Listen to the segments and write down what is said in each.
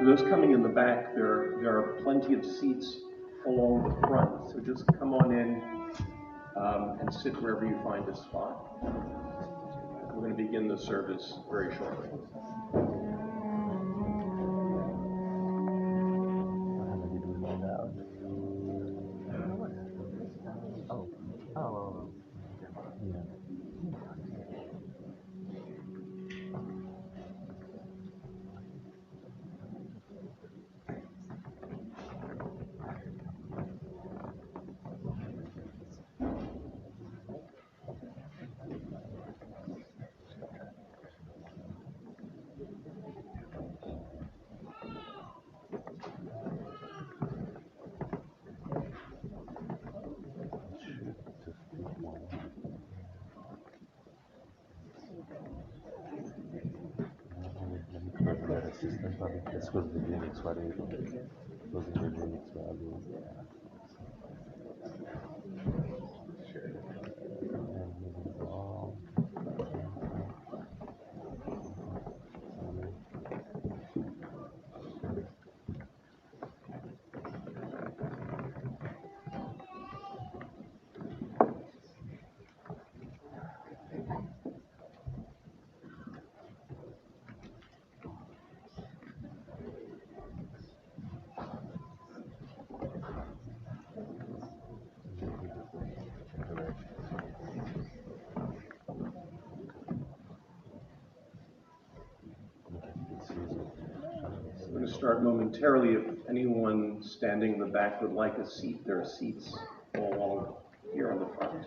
For those coming in the back, there are plenty of seats along the front, so just come on in and sit wherever you find a spot. We're going to begin the service very shortly. We're going to start momentarily. If anyone standing in the back would like a seat, there are seats all along here on the front.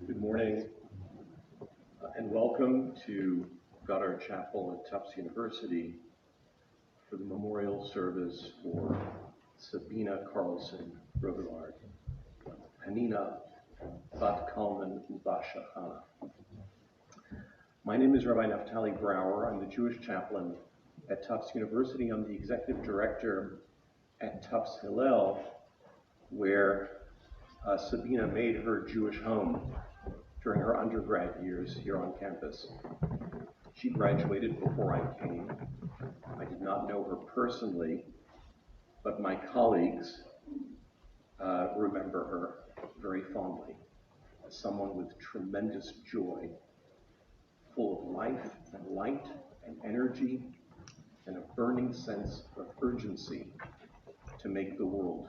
Good morning and welcome to Goddard Chapel at Tufts University for the memorial service for Sabina Carlson Robillard, Hanina Bat Kalman Ubashahana. My name is Rabbi Naftali Brower. I'm the Jewish chaplain at Tufts University. I'm the executive director at Tufts Hillel, where Sabina made her Jewish home during her undergrad years here on campus. She graduated before I came. I did not know her personally, but my colleagues remember her very fondly as someone with tremendous joy, full of life and light and energy and a burning sense of urgency to make the world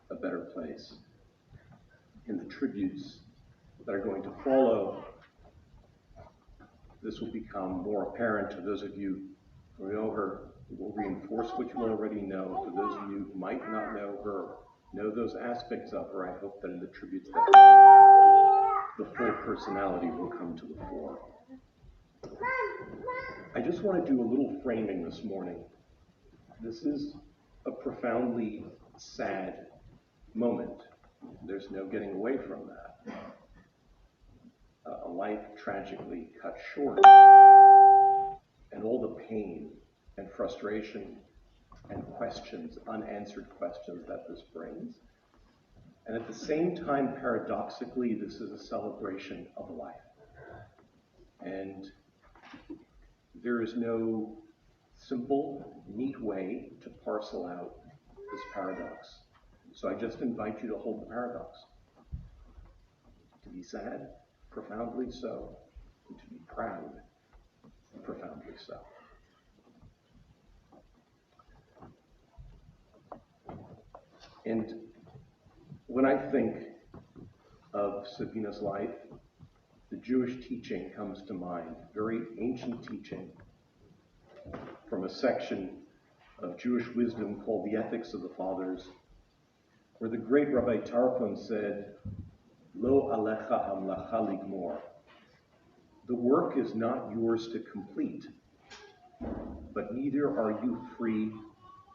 a better place. In the tributes that are going to follow, this will become more apparent to those of you who know her. It will reinforce what you already know. For those of you who might not know her, know those aspects of her, I hope that in the tributes that the full personality will come to the fore. I just want to do a little framing this morning. This is a profoundly sad moment. There's no getting away from that. A life tragically cut short, and all the pain and frustration and questions, unanswered questions that this brings. And at the same time, paradoxically, this is a celebration of life. And there is no simple, neat way to parcel out this paradox. So I just invite you to hold the paradox. To be sad, profoundly so, and to be proud, profoundly so. And when I think of Sabina's life, the Jewish teaching comes to mind, very ancient teaching from a section of Jewish wisdom called the Ethics of the Fathers, where the great Rabbi Tarfon said, Lo alecha hamlacha ligmor. The work is not yours to complete, but neither are you free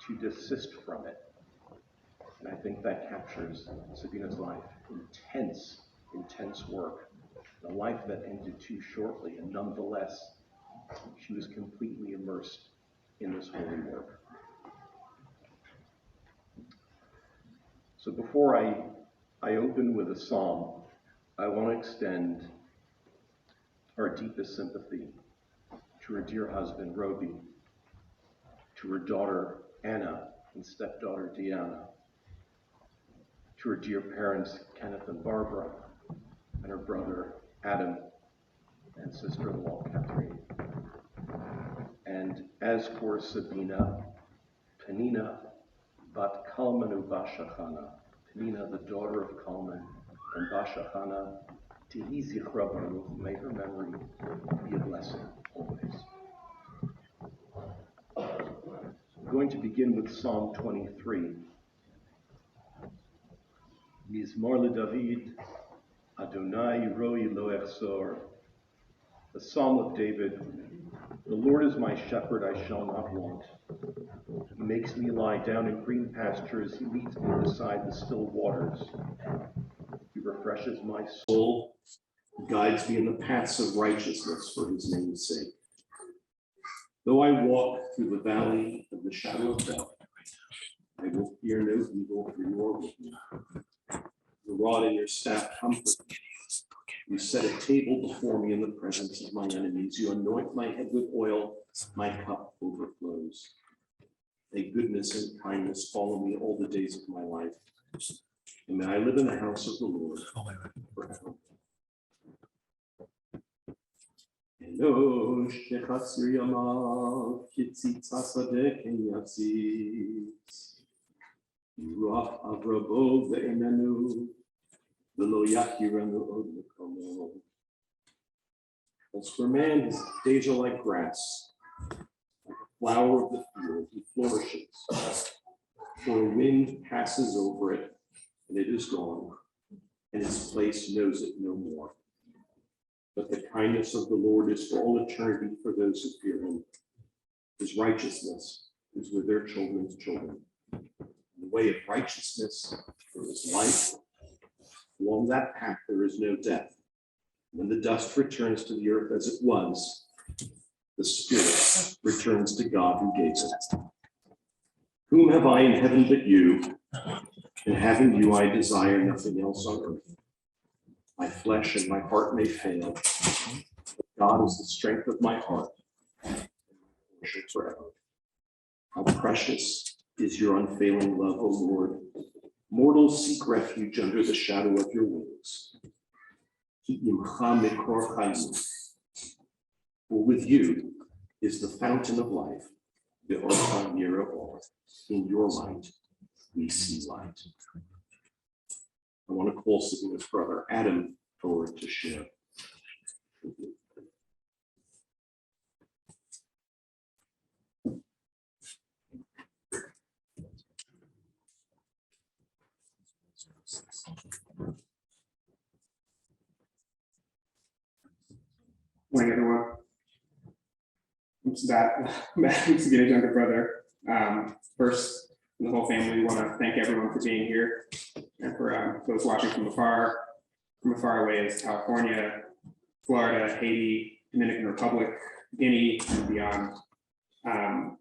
to desist from it. And I think that captures Sabina's life. Intense, intense work. A life that ended too shortly, and nonetheless, she was completely immersed in this holy work. So before I open with a psalm, I want to extend our deepest sympathy to her dear husband, Roby, to her daughter, Anna, and stepdaughter, Deanna, to her dear parents, Kenneth and Barbara, and her brother, Adam, and sister-in-law, Catherine. And as for Sabina, Penina, Bat Kalman Ubashachana, Penina, the daughter of Kalman, and Bashachana, Tehi Zichra Baruch, may her memory be a blessing always. I'm going to begin with Psalm 23. Mizmor LeDavid, Adonai roi lo echzor. The Psalm of David. The Lord is my shepherd, I shall not want. He makes me lie down in green pastures. He leads me beside the still waters. He refreshes my soul. He guides me in the paths of righteousness for his name's sake. Though I walk through the valley of the shadow of death, I will fear no evil, for you are with me. Your rod and your staff comfort me. You set a table before me in the presence of my enemies. You anoint my head with oil, my cup overflows. May goodness and kindness follow me all the days of my life. And may I live in the house of the Lord forever. Elo shechatzir yamav kitzitza sadek yatzis. Ruach avrabo ve'enanu. As for man, his days are like grass, like a flower of the field, he flourishes. For a wind passes over it, and it is gone, and its place knows it no more. But the kindness of the Lord is for all eternity for those who fear him. His righteousness is with their children's children. In the way of righteousness there is life. Along that path there is no death. When the dust returns to the earth as it was, the spirit returns to God who gave it. Whom have I in heaven but you? And having you I desire nothing else on earth. My flesh and my heart may fail, but God is the strength of my heart, and my portion forever. How precious is your unfailing love, O Lord. Mortals seek refuge under the shadow of your wings. For with you is the fountain of life, the Orcha near of all. In your light, we see light. I want to call Sabina's brother, Adam, forward to share. Morning, everyone. I'm Sabina's younger brother. First, the whole family, we want to thank everyone for being here, and for those watching from afar away as California, Florida, Haiti, Dominican Republic, Guinea, and beyond.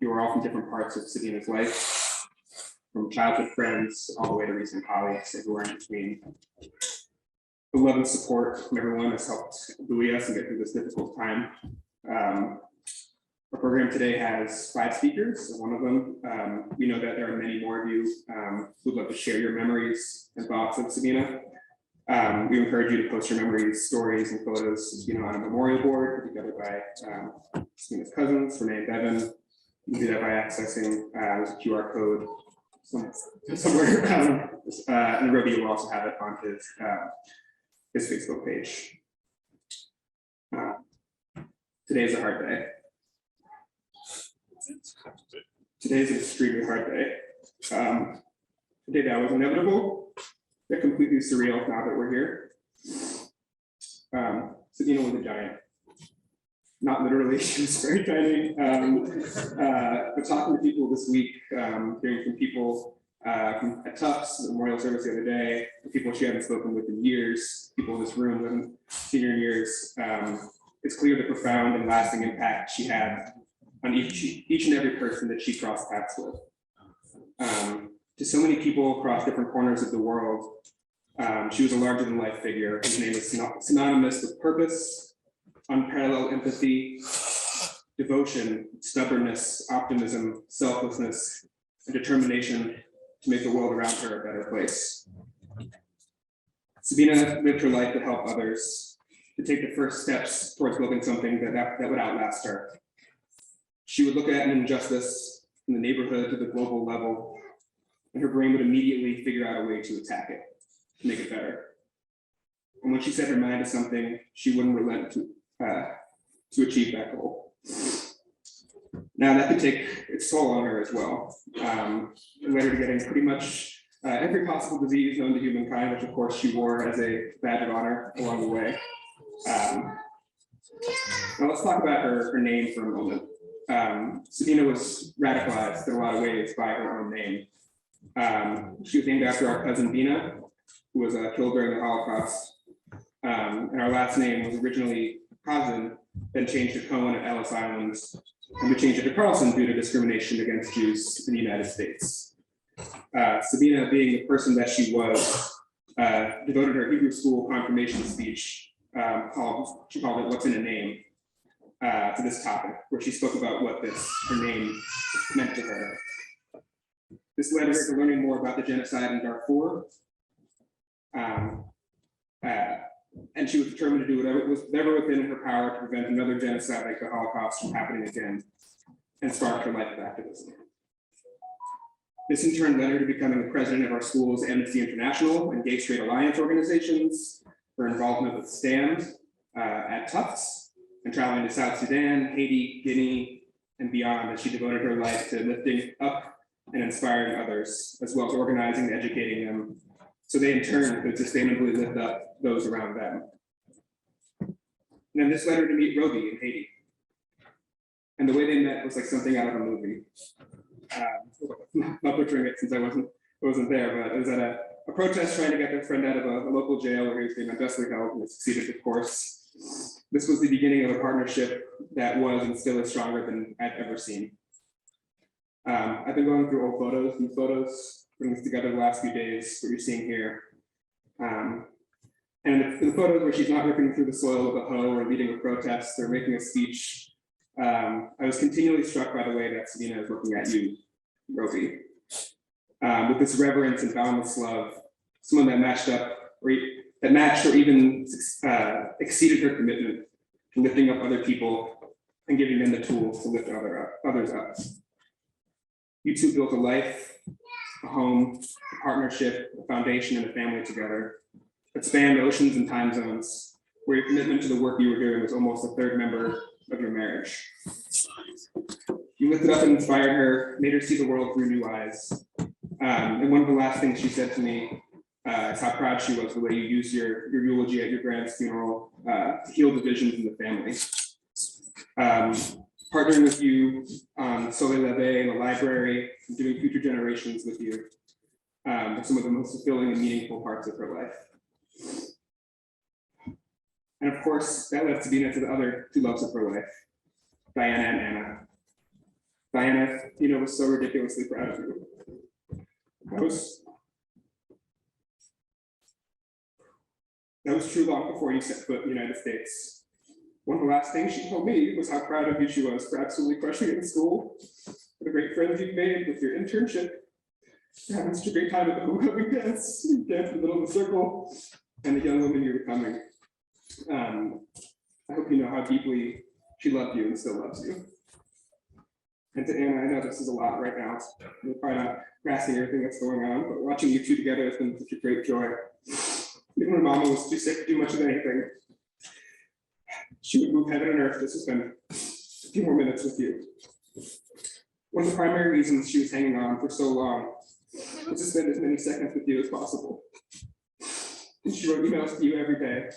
You are all from different parts of Sabina's life, from childhood friends all the way to recent colleagues who are in between. The love and support from everyone has helped buoy us and get through this difficult time. Our program today has 5 speakers. One of them, we know that there are many more of you who'd love to share your memories and thoughts of Sabina. We encourage you to post your memories, stories, and photos, on a memorial board put together by Sabina's cousins, Renee and Devin. You can do that by accessing there's a QR code somewhere, and Roby will also have it on his Facebook page. Today's a hard day. Today's an extremely hard day. A day that was inevitable, but completely surreal now that we're here. Sabina was a giant. Not literally, she was very tiny. But talking to people this week, hearing from people at Tufts, the memorial service the other day, people she hadn't spoken with in years, people in this room in senior years, it's clear the profound and lasting impact she had on each and every person that she crossed paths with. To so many people across different corners of the world, she was a larger-than-life figure whose name is synonymous with purpose, unparalleled empathy, devotion, stubbornness, optimism, selflessness, and determination to make the world around her a better place. Sabina lived her life to help others, to take the first steps towards building something that would outlast her. She would look at an injustice in the neighborhood to the global level, and her brain would immediately figure out a way to attack it, to make it better. And when she set her mind to something, she wouldn't relent to achieve that goal. Now that could take its toll on her as well. It led her to getting pretty much every possible disease known to humankind, which of course she wore as a badge of honor along the way. Now let's talk about her name for a moment. Sabina was radicalized in a lot of ways by her own name. She was named after our cousin Bina, who was killed during the Holocaust. And our last name was originally Kazan, then changed to Cohen at Ellis Islands, and we changed it to Carlson due to discrimination against Jews in the United States. Sabina, being the person that she was, devoted her Hebrew school confirmation speech, she called it "What's in a Name," to this topic, where she spoke about what her name meant to her. This led her to learning more about the genocide in Darfur, and she was determined to do whatever was within her power to prevent another genocide like the Holocaust from happening again, and sparked her life of activism. This in turn led her to becoming the president of our school's Amnesty International and Gay Straight Alliance organizations, her involvement with STAND at Tufts, and traveling to South Sudan, Haiti, Guinea, and beyond, as she devoted her life to lifting up and inspiring others, as well as organizing and educating them, so they in turn could sustainably lift up those around them. And then this led her to meet Roby in Haiti. And the way they met was like something out of a movie. Not butchering it since I wasn't there, but it was at a protest trying to get their friend out of a local jail where he was being unjustly held, and it succeeded, of course. This was the beginning of a partnership that was and still is stronger than I've ever seen. I've been going through old photos, these photos, putting this together the last few days, what you're seeing here. And the photos where she's not ripping through the soil with a hoe or leading a protest or making a speech, I was continually struck by the way that Sabina is looking at you, Roby, with this reverence and boundless love, someone that matched or even exceeded her commitment to lifting up other people and giving them the tools to lift others up. You two built a life, a home, a partnership, a foundation, and a family together that spanned oceans and time zones, where your commitment to the work you were doing was almost a third member of your marriage. You lifted up and inspired her, made her see the world through new eyes. And one of the last things she said to me is how proud she was the way you used your eulogy at your grand's funeral to heal divisions in the family. Partnering with you on Sulawesi in the library, and doing future generations with you, are some of the most fulfilling and meaningful parts of her life. And of course, that led Sabina to the other two loves of her life, Diana and Anna. Diana, was so ridiculously proud of you. That was true long before you set foot in the United States. One of the last things she told me was how proud of you she was for absolutely crushing it in school, for the great friends you've made with your internship, having such a great time at the homecoming dance, you danced in the middle of the circle, and the young woman you're becoming. I hope you know how deeply she loved you and still loves you. And to Anna, I know this is a lot right now. You're probably not grasping everything that's going on, but watching you two together has been such a great joy. Even when Mama was too sick to do much of anything, she would move heaven and earth just to spend a few more minutes with you. One of the primary reasons she was hanging on for so long was to spend as many seconds with you as possible. And she wrote emails to you every day.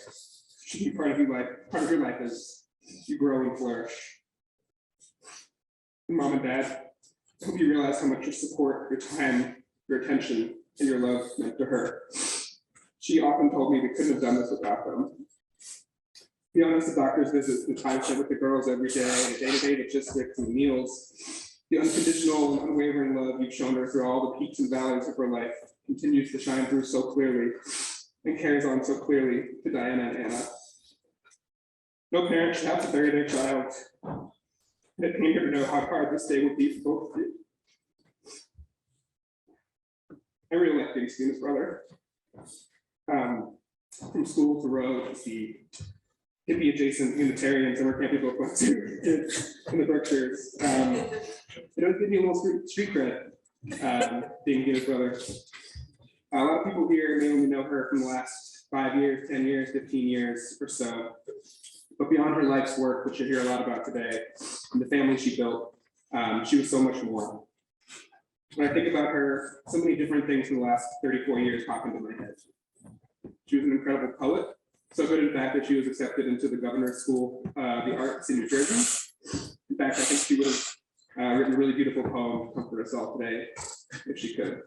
She'd be part of your life as you grow and flourish. And Mom and Dad, I hope you realize how much your support, your time, your attention, and your love meant to her. She often told me we couldn't have done this without them. To be honest, the doctor's visits, the time spent with the girls every day, the day-to-day logistics and meals, The unconditional and unwavering love you've shown her through all the peaks and valleys of her life continues to shine through so clearly and carries on so clearly to Diana and Anna. No parent should have to bury their child. And it pained her to know how hard this day would be for both of you. I really like being Sabina's brother. From school to road to see hippie adjacent humanitarian summer camp people went to in the Berkshires. It does give me a little street cred, being Gina's brother. A lot of people here may only know her from the last 5 years, 10 years, 15 years or so. But beyond her life's work, which you'll hear a lot about today, and the family she built, she was so much more. When I think about her, so many different things in the last 34 years pop into my head. She was an incredible poet, so good in fact that she was accepted into the Governor's School of the Arts in New Jersey. In fact, I think she would have written a really beautiful poem to comfort us all today, if she could.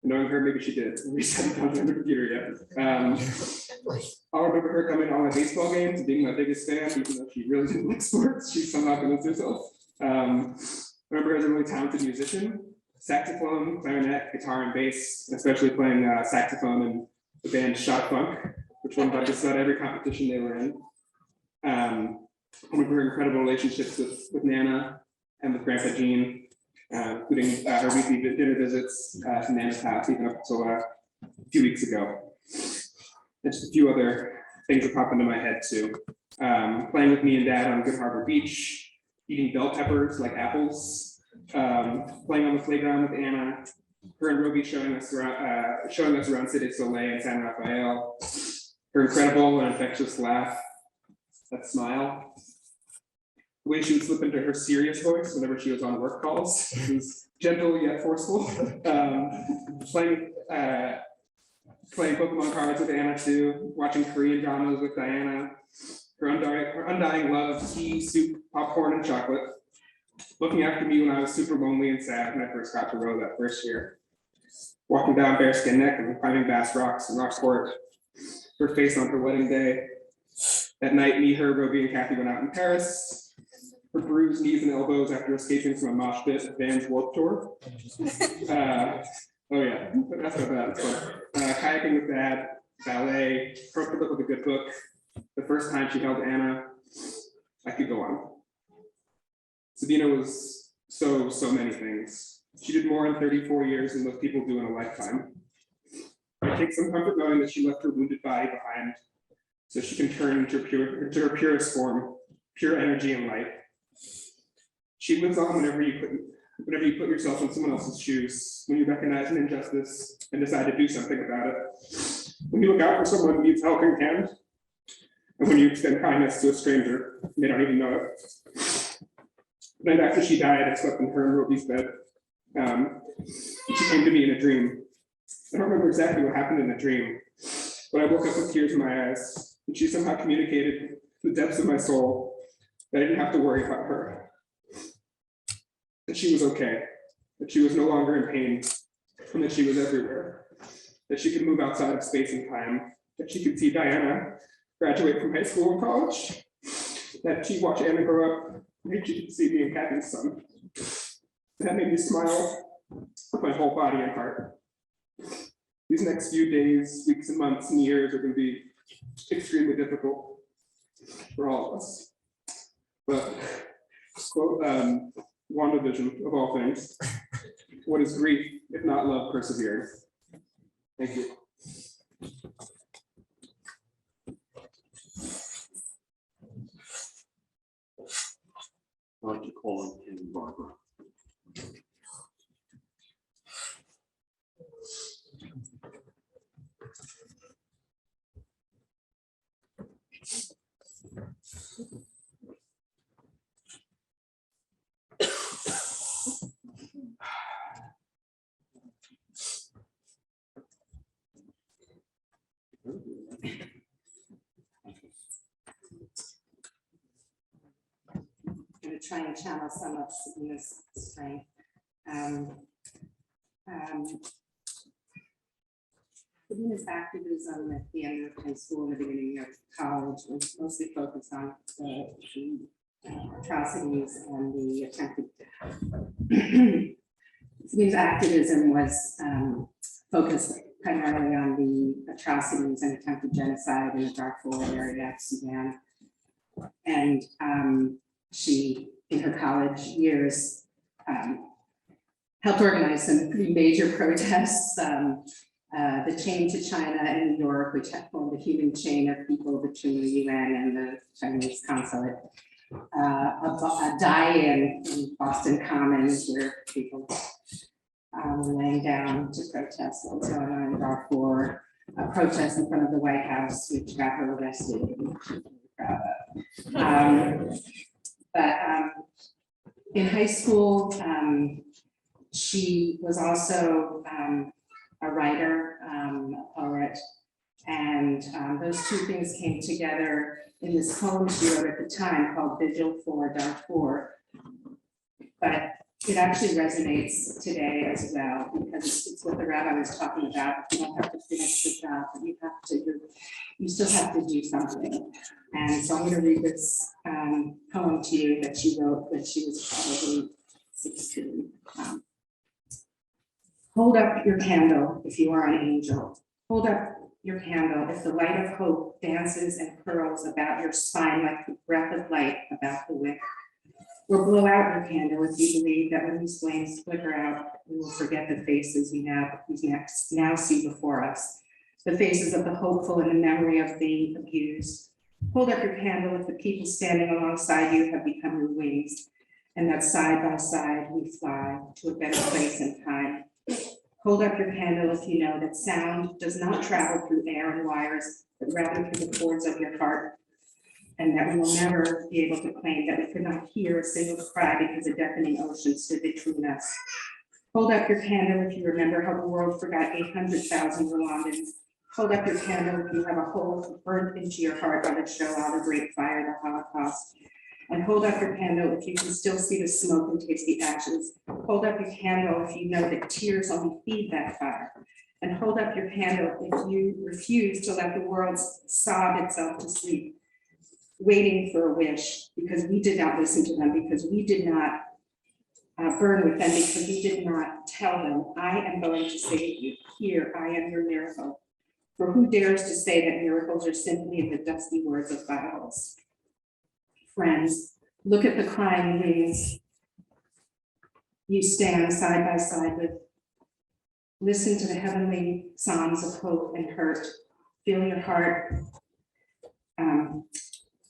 Knowing her, maybe she did. We just haven't found it on the computer yet. I'll remember her coming to all my baseball games, being my biggest fan, even though she really didn't like sports. She somehow convinced herself. I remember her as a really talented musician, saxophone, clarinet, guitar, and bass, especially playing saxophone in the band Shot Funk, which won about just about every competition they were in. One of her incredible relationships with Nana and with Grandpa Gene, including her weekly dinner visits to Nana's house, even up until a few weeks ago. And just a few other things that pop into my head too. Playing with me and Dad on Good Harbor Beach, eating bell peppers like apples, playing on the playground with Anna, her and Roby showing us around Cirque du Soleil and San Rafael, her incredible and infectious laugh, that smile, the way she would slip into her serious voice whenever she was on work calls. It was gentle yet forceful. Playing Pokemon cards with Anna too, watching Korean dramas with Diana, her undying love of tea, soup, popcorn, and chocolate, looking after me when I was super lonely and sad when I first got to row that first year, walking down Bearskin Neck and climbing Bass Rocks and Rockport, her face on her wedding day. That night, me, her, Roby, and Kathy went out in Paris, her bruised knees and elbows after escaping from a mosh pit at Van's Warped Tour. Oh yeah, that's not bad. Kayaking with Dad, ballet, her book with a good book. The first time she held Anna, I could go on. Sabina was so many things. She did more in 34 years than most people do in a lifetime. I take some comfort knowing that she left her wounded body behind so she can turn into her purest form, pure energy and light. She lives on whenever you put yourself in someone else's shoes, when you recognize an injustice and decide to do something about it. When you look out for someone who needs a helping hand, and when you extend kindness to a stranger, and they don't even know it. The night after she died, I slept in her and Roby's bed. She came to me in a dream. I don't remember exactly what happened in the dream, but I woke up with tears in my eyes, and she somehow communicated to the depths of my soul that I didn't have to worry about her. That she was okay, that she was no longer in pain, and that she was everywhere. That she could move outside of space and time, that she could see Diana graduate from high school and college, that she'd watch Anna grow up, and she could see me and Kathy's son. That made me smile with my whole body and heart. These next few days, weeks and months and years are going to be extremely difficult for all of us. But quote WandaVision of all things, what is grief if not love persevering? Thank you. I'd like to call on Ken and Barbara. I'm going to try and channel some of Sabina's strength. Sabina's activism at the end of high school and the beginning of college was mostly focused on the atrocities and the attempted. Sabina's activism was focused primarily on the atrocities and attempted genocide in the Darfur area of Sudan. And she, in her college years, helped organize some pretty major protests. The chain to China and New York, which had formed a human chain of people between the UN and the Chinese consulate. A die-in in Boston Commons where people were laying down to protest what was going on in Darfur. A protest in front of the White House, which got her arrested. And she was really proud of. But in high school, she was also a writer, a poet, and those two things came together in this poem she wrote at the time called Vigil for Darfur. But it actually resonates today as well, because it's what the rabbi was talking about. You don't have to finish the job, but you have to, you still have to do something. And so I'm going to read this poem to you that she wrote when she was probably 16. Hold up your candle if you are an angel. Hold up your candle if the light of hope dances and curls about your spine like the breath of light about the wick. Or blow out your candle if you believe that when these flames flicker out, we will forget the faces we now see before us, the faces of the hopeful and the memory of the abused. Hold up your candle if the people standing alongside you have become your wings, and that side by side we fly to a better place in time. Hold up your candle if you know that sound does not travel through air and wires, but rather through the chords of your heart, and that we will never be able to claim that we could not hear a single cry because a deafening ocean stood between us. Hold up your candle if you remember how the world forgot 800,000 Rwandans. Hold up your candle if you have a hole burned into your heart by the Shoah, the Great Fire, the Holocaust. And hold up your candle if you can still see the smoke and taste the ashes. Hold up your candle if you know that tears only feed that fire. And hold up your candle if you refuse to let the world sob itself to sleep, waiting for a wish, because we did not listen to them, because we did not burn with them, because we did not tell them, I am going to save you. Here, I am your miracle. For who dares to say that miracles are simply in the dusty words of Bibles? Friends, look at the crying wings you stand side by side with. Listen to the heavenly songs of hope and hurt. Feel your heart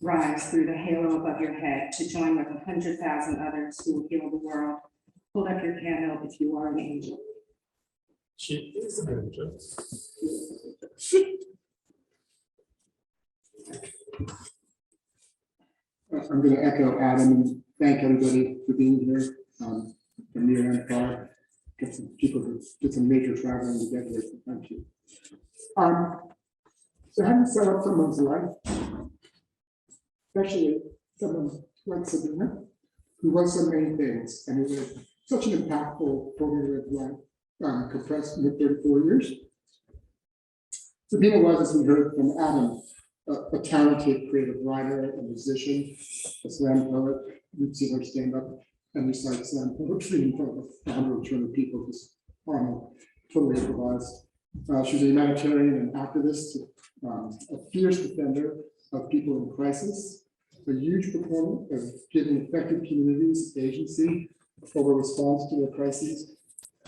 rise through the halo above your head to join with 100,000 others who will heal the world. Hold up your candle if you are an angel. She is an angel. I'm going to echo Adam and thank everybody for being here from near and far. Get some people who did some major traveling to get here. So thank you. So how to set up someone's life, especially someone like Sabina, who was so many things and who was such an impactful formative life, compressed into 34 years. Sabina was, as we heard from Adam, a talented creative writer, a musician, a slam poet. You'd see her stand up and recite slam poetry in front of 100 people, just totally improvised. She's a humanitarian and activist, a fierce defender of people in crisis, a huge proponent of giving affected communities agency over response to their crises,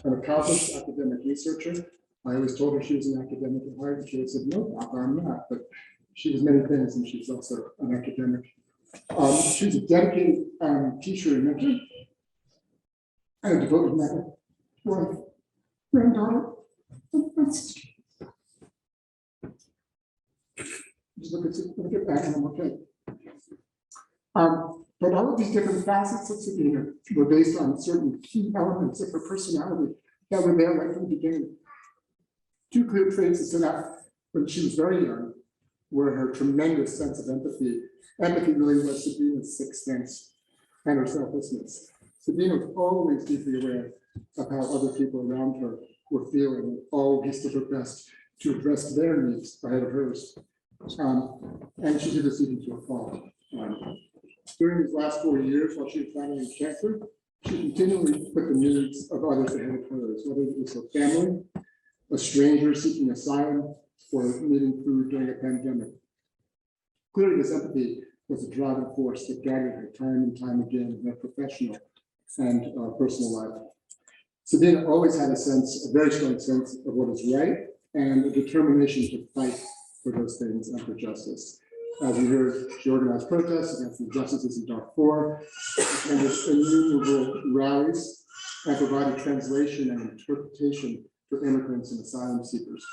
an accomplished academic researcher. I always told her she was an academic at heart, and she would say, no, Papa, I'm not. But she was many things, and she's also an academic. She's a dedicated teacher and mentor, and a devoted mother, wife, granddaughter. Just look at that, and I'm okay. But all of these different facets of Sabina were based on certain key elements of her personality that were there right from the beginning. Two clear traits that stood out when she was very young were her tremendous sense of empathy. Empathy really was Sabina's sixth sense, and her selflessness. Sabina was always deeply aware of how other people around her were feeling, and always did her best to address their needs ahead of hers. And she did this even to a fault. During these last 4 years, while she was battling cancer, she continually put the needs of others ahead of hers, whether it was her family, a stranger seeking asylum, or needing food during a pandemic. Clearly, this empathy was a driving force that guided her time and time again in her professional and personal life. Sabina always had a very strong sense of what is right and a determination to fight for those things and for justice. As we heard, she organized protests against the injustices in Darfur, attended innumerable rallies, and provided translation and interpretation for immigrants and asylum seekers.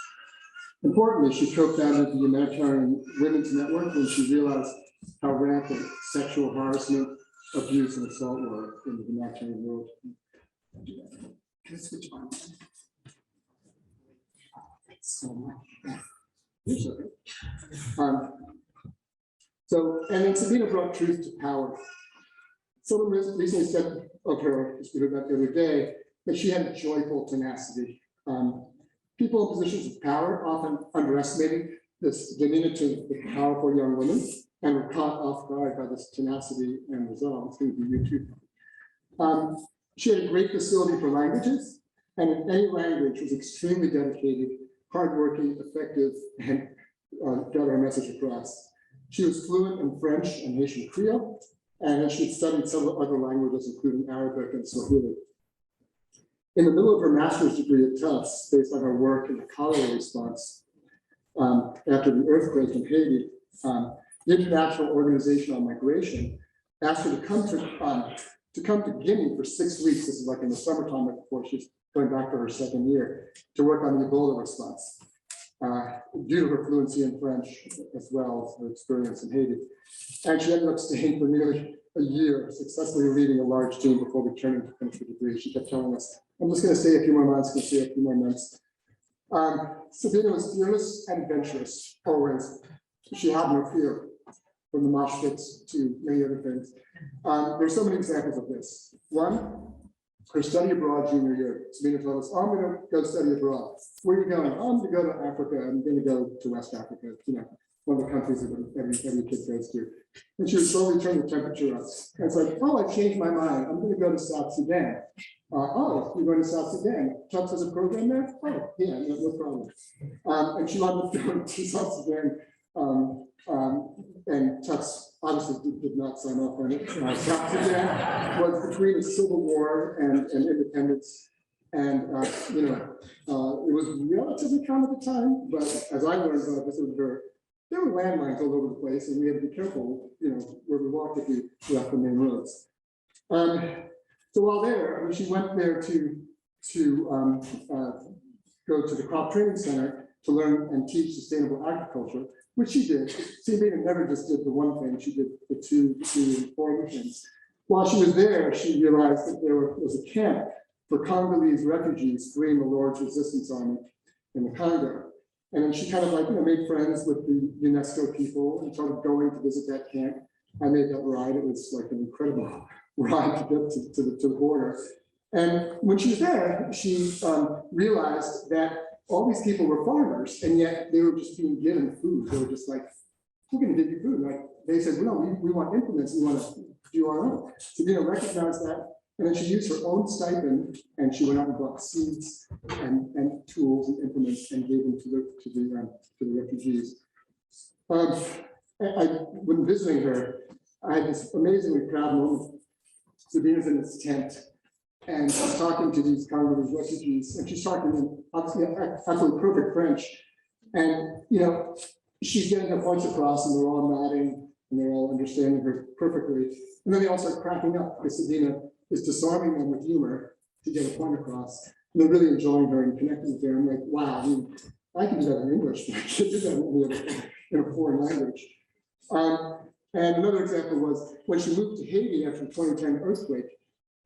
Importantly, she co-founded the Humanitarian Women's Network when she realized how rampant sexual harassment, abuse, and assault were in the humanitarian world. Can I switch on? Thanks so much. And then Sabina brought truth to power. Someone recently said of her, just heard that the other day, that she had a joyful tenacity. People in positions of power often underestimated this diminutive, powerful young woman and were caught off guard by this tenacity and resolve. It's going to be you too. She had a great facility for languages, and in any language was extremely dedicated, hardworking, effective, and got her message across. She was fluent in French and Haitian Creole, and she had studied several other languages, including Arabic and Swahili. In the middle of her master's degree at Tufts, based on her work in the cholera response after the earthquake in Haiti, the International Organization on Migration asked her to come to Guinea for 6 weeks. This is like in the summertime before she's going back for her second year to work on the Ebola response. Due to her fluency in French, as well as her experience in Haiti. And she ended up staying for nearly a year, successfully leading a large team before returning to finish her degree. She kept telling us, I'm just going to stay a few more months, going to stay a few more months. Sabina was fearless and adventurous, always. She had no fear, from the mosh pits to many other things. There's so many examples of this. One, her study abroad junior year. Sabina told us, oh, I'm going to go study abroad. Where are you going? Oh, I'm going to go to Africa. I'm going to go to West Africa, one of the countries that every kid goes to. And she would slowly turn the temperature up. And it's like, oh, I've changed my mind. I'm going to go to South Sudan. Oh, you're going to South Sudan. Tufts has a program there? Oh, yeah, no problem. And she wound up going to South Sudan. And Tufts obviously did not sign off on it. South Sudan was between a civil war and independence. And, it was relatively calm at the time, but as I learned about this, there were landmines all over the place, and we had to be careful, where we walked if we left the main roads. So while there, she went there to go to the crop training center to learn and teach sustainable agriculture, which she did. Sabina never just did the one thing; she did the two and four other things. While she was there, she realized that there was a camp for Congolese refugees fleeing the Lord's resistance army in the Congo. And then she kind of made friends with the UNESCO people and started going to visit that camp. I made that ride. It was like an incredible ride to get to the border. And when she was there, she realized that all these people were farmers, and yet they were just being given food. They were just like, we're going to give you food. Like they said, no, we want implements. We want to do our own. Sabina recognized that. And then she used her own stipend, and she went out and bought seeds and tools and implements and gave them to the refugees. When visiting her, I had this amazingly proud moment. Sabina's in this tent, and she's talking to these Congolese refugees, and she's talking in obviously absolutely perfect French. And she's getting her points across, and they're all nodding, and they're all understanding her perfectly. And then they all start cracking up because Sabina is disarming them with humor to get a point across. And they're really enjoying her and connecting with her. I'm like, wow, I can do that in English, but I can't do that in a foreign language. And another example was when she moved to Haiti after the 2010 earthquake,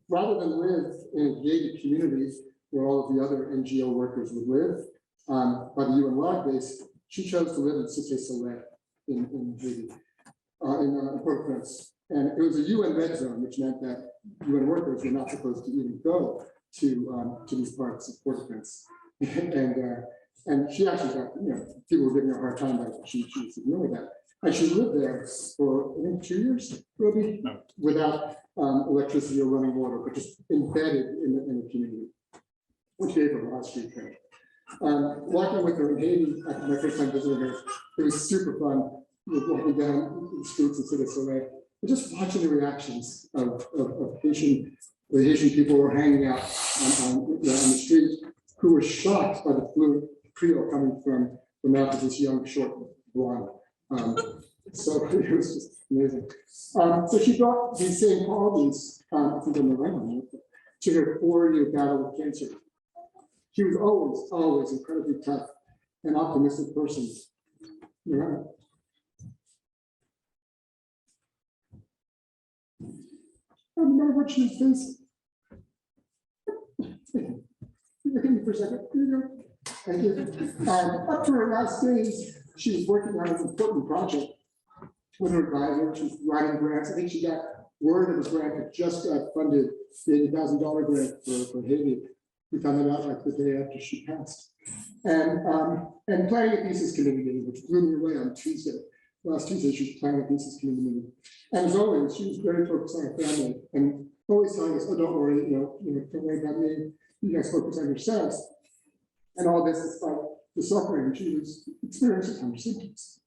rather than live in a gated community where all of the other NGO workers would live by the UN log base, she chose to live in Cité Soleil in Haiti, in Port-au-Prince. And it was a UN red zone, which meant that UN workers were not supposed to even go to these parts of Port-au-Prince. And she actually got, people were giving her a hard time, but she ignored that. And she lived there for, I think, 2 years, Ruby, without electricity or running water, but just embedded in the community, which gave her a lot of street cred. Walking with her in Haiti, my first time visiting her, it was super fun. Walking down the streets in Sulawesi, and just watching the reactions of Haitian, the Haitian people who were hanging out on the street, who were shocked by the fluent Creole coming from the mouth of this young, short blonde. So it was just amazing. So she brought these same qualities, I think on the right one, to her 4-year battle with cancer. She was always incredibly tough and optimistic person. Yeah. I don't know what she's facing. Look at me for a second. Here you go. Thank you. Up to her last days, she was working on an important project with her advisor. She was writing grants. I think she got word of a grant that just got funded, the $80,000 grant for Haiti. We found it out like the day after she passed. And planning a thesis committee meeting, which blew me away on Tuesday. Last Tuesday, she was planning a thesis committee meeting. And as always, she was very focused on her family and always telling us, oh, don't worry, don't worry about me. You guys focus on yourselves. And all this is like the suffering she was experiencing from her symptoms.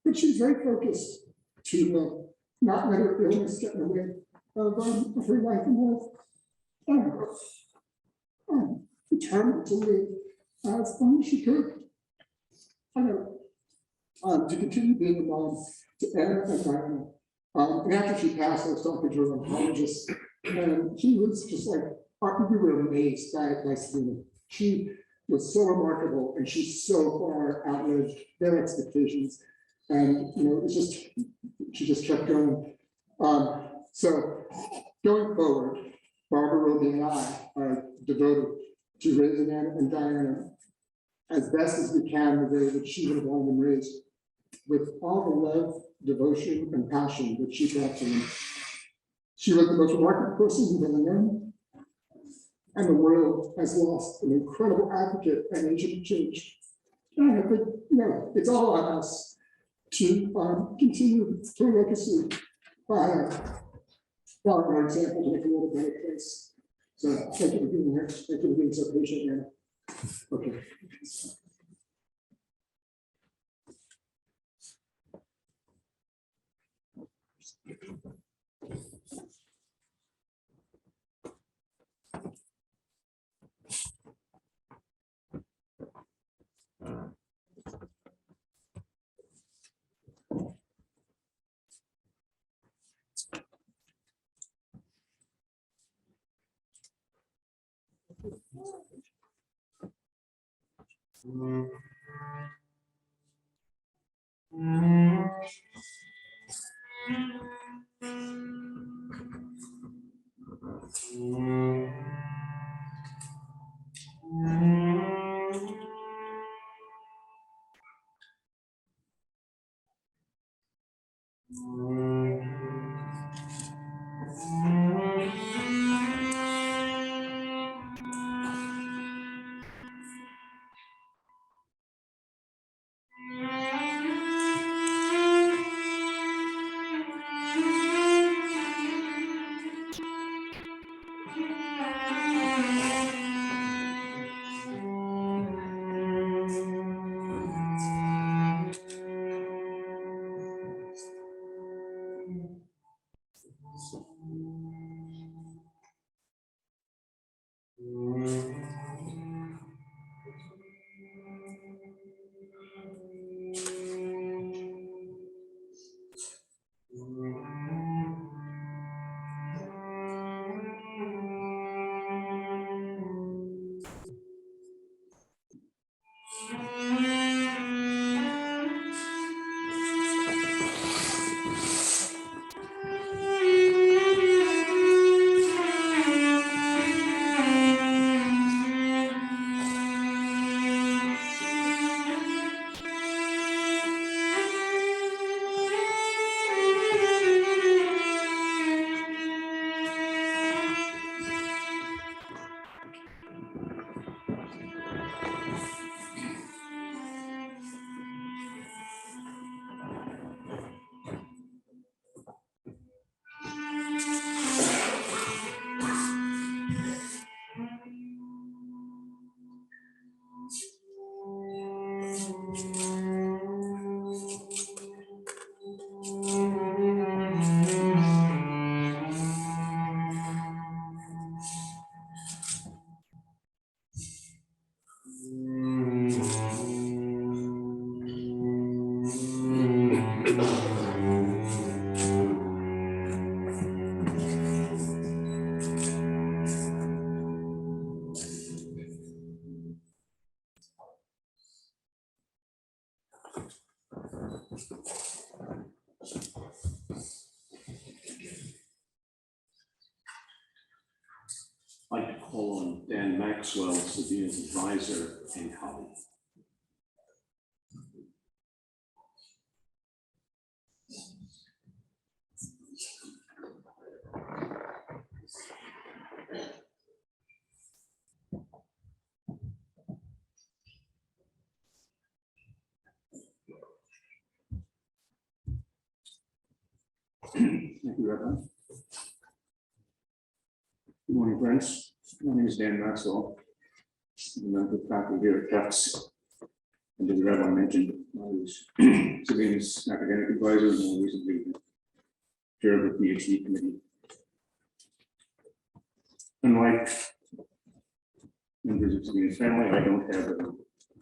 But she's very focused to not let her illness get in the way of her life and health. Determined to live as long as she could. To continue being a mom to Anna and Diana. And after she passed, I was talking to her oncologist, and she was just like, we were amazed by Sabina. She was so remarkable, and she so far outlived their expectations. And it's just, she just kept going. So going forward, Barbara, Roby, and I are devoted to raising Anna and Diana as best as we can the way that she would have all been raised, with all the love, devotion, and passion that she brought to them. She was the most remarkable person we've ever known, and the world has lost an incredible advocate and agent of change. And I think, it's all on us to continue her legacy by our example to make a world a better place. So thank you for being here. Thank you for being so patient, Anna. Okay. I'd like to call on Dan Maxwell, Sabina's advisor and colleague. Thank you, Reverend. Good morning, friends. My name is Dan Maxwell. I'm a member of faculty here at Tufts. And as Reverend mentioned, I was Sabina's academic advisor and more recently the chair of the Ph.D. committee. Unlike members of Sabina's family, I don't have a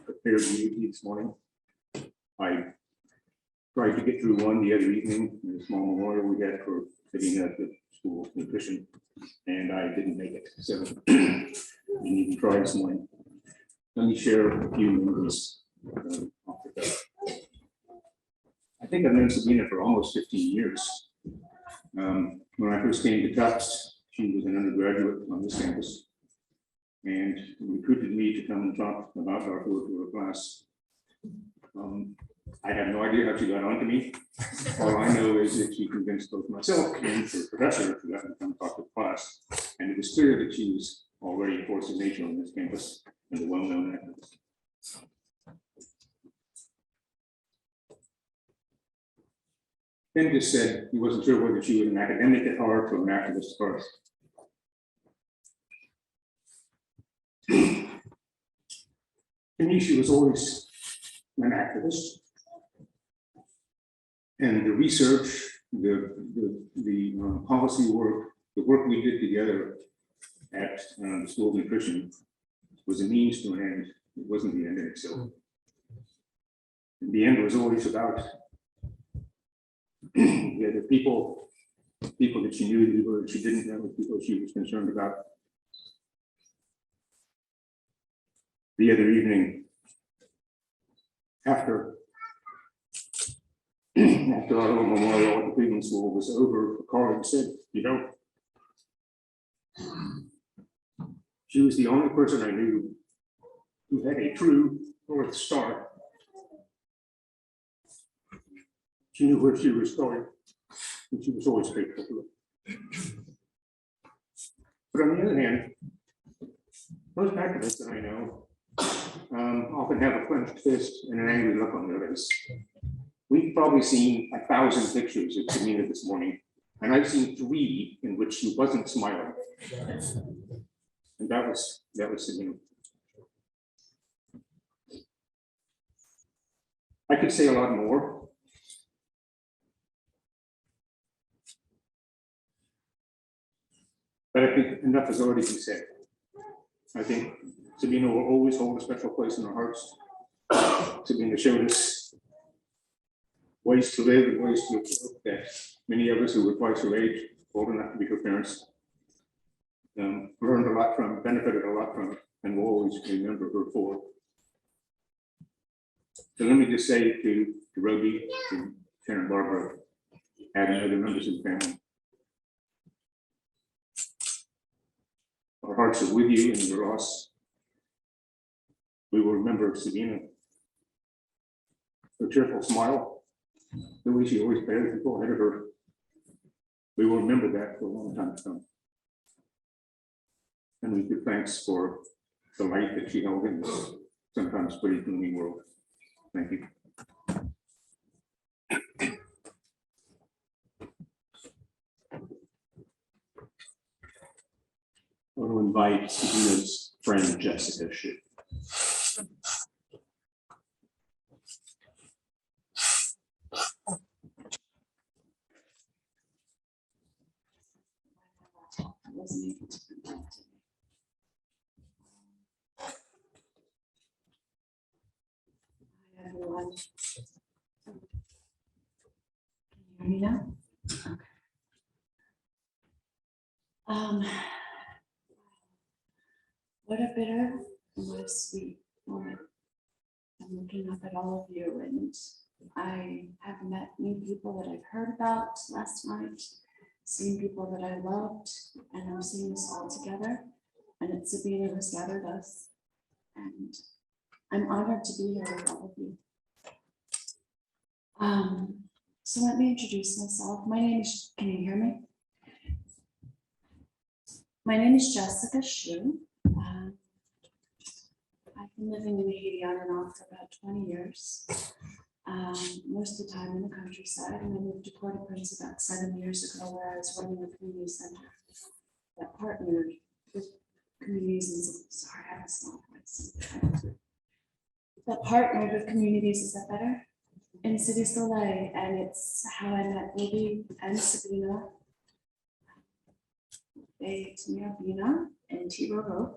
prepared meeting this morning. I tried to get through one the other evening in a small memorial we had for Sabina at the School of Nutrition, and I didn't make it. So I didn't even try this morning. Let me share a few memories off the bat. I think I've known Sabina for almost 15 years. When I first came to Tufts, she was an undergraduate on this campus and recruited me to come and talk about our fourth class. I have no idea how she got onto me. All I know is that she convinced both myself and the professor to let me come talk to the class. And it was clear that she was already a force of nature on this campus and a well-known activist. Ben just said he wasn't sure whether she was an academic at heart or an activist at heart. To me, she was always an activist. And the research, the policy work, the work we did together at the School of Nutrition was a means to an end. It wasn't the end in itself. And the end was always about the people that she knew, people that she didn't know, people she was concerned about. The other evening, after our little memorial at the Friedman School was over, a colleague said, you know, she was the only person I knew who had a true North Star. She knew where she was going, and she was always faithful to it. But on the other hand, most activists that I know often have a clenched fist and an angry look on their face. We've probably seen 1,000 pictures of Sabina this morning, and I've seen 3 in which she wasn't smiling. And that was Sabina. I could say a lot more. But I think enough has already been said. I think Sabina will always hold a special place in our hearts. Sabina showed us ways to live and ways to live that many of us who were twice her age, old enough to be her parents, learned a lot from, benefited a lot from, and will always remember her for. So let me just say to Roby, to Sharon Barbara, and other members of the family, our hearts are with you and your loss. We will remember Sabina, her cheerful smile, the way she always patted people ahead of her. We will remember that for a long time to come. And we give thanks for the light that she held in this sometimes pretty gloomy world. Thank you. I want to invite Sabina's friend Jessica Shue. Everyone. Hear me now? Okay. What a bitter and what a sweet moment. I'm looking up at all of you, and I have met new people that I've heard about last night, seen people that I loved, and I'm seeing us all together. And it's Sabina who's gathered us. And I'm honored to be here with all of you. So let me introduce myself. My name is, can you hear me? My name is Jessica Shu. I've been living in Haiti on and off for about 20 years. Most of the time in the countryside, and I moved to Port-au-Prince about 7 years ago, where I was running a community center that partnered with communities in, sorry, I have a small voice. That partnered with communities, is that better? In City Soleil, and it's how I met Ruby and Sabina. They to me Bina and T-Robo.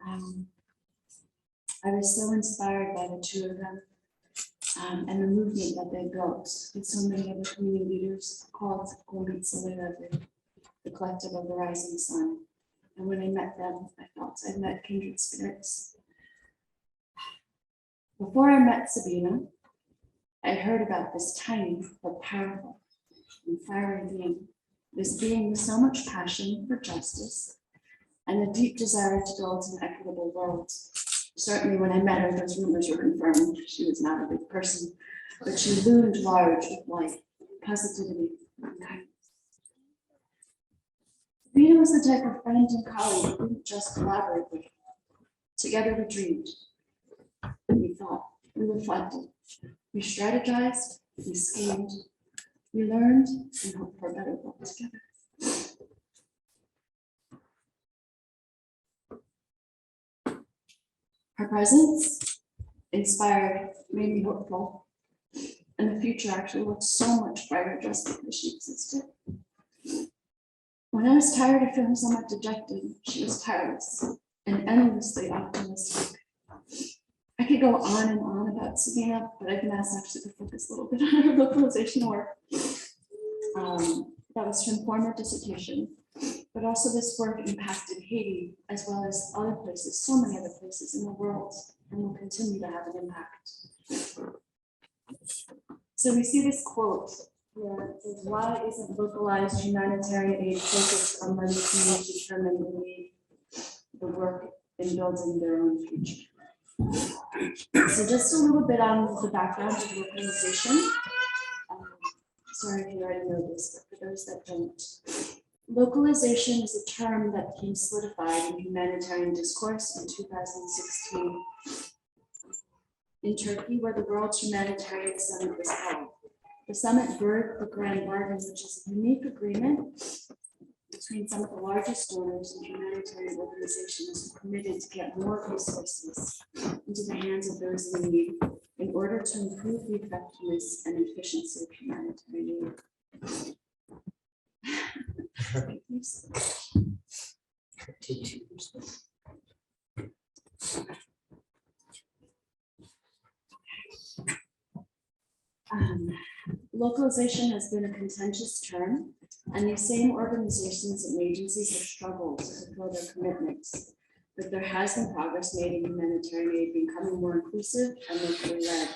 I was so inspired by the two of them and the movement that they built with so many other community leaders called the Collective of the Rising Sun. And when I met them, I felt I met kindred spirits. Before I met Sabina, I heard about this tiny but powerful and fiery being, this being with so much passion for justice and a deep desire to build an equitable world. Certainly when I met her, those rumors were confirmed. She was not a big person, but she loomed large with light, positivity, and kindness. Sabina was the type of friend and colleague who didn't just collaborate with. Together we dreamed, we thought, we reflected, we strategized, we schemed, we learned, and hoped for a better world together. Her presence inspired, made me hopeful, and the future actually looked so much brighter just because she existed. When I was tired of feeling somewhat dejected, she was tireless and endlessly optimistic. I could go on and on about Sabina, but I've been asked actually to focus a little bit on her localization work. That was to inform her dissertation, but also this work impacted Haiti as well as other places, so many other places in the world, and will continue to have an impact. So we see this quote where it says, why isn't localized humanitarian aid focused on letting communities determine the need, the work in building their own future? So just a little bit on the background of localization. Sorry if you already know this, but for those that don't. Localization is a term that became solidified in humanitarian discourse in 2016 in Turkey, where the World Humanitarian Summit was held. The summit birthed the Grand Bargain, which is a unique agreement between some of the largest donors and humanitarian organizations who committed to get more resources into the hands of those in need in order to improve the effectiveness and efficiency of humanitarian aid. Thank you so much. Localization has been a contentious term, and these same organizations and agencies have struggled to fulfill their commitments. But there has been progress made in humanitarian aid becoming more inclusive and locally led.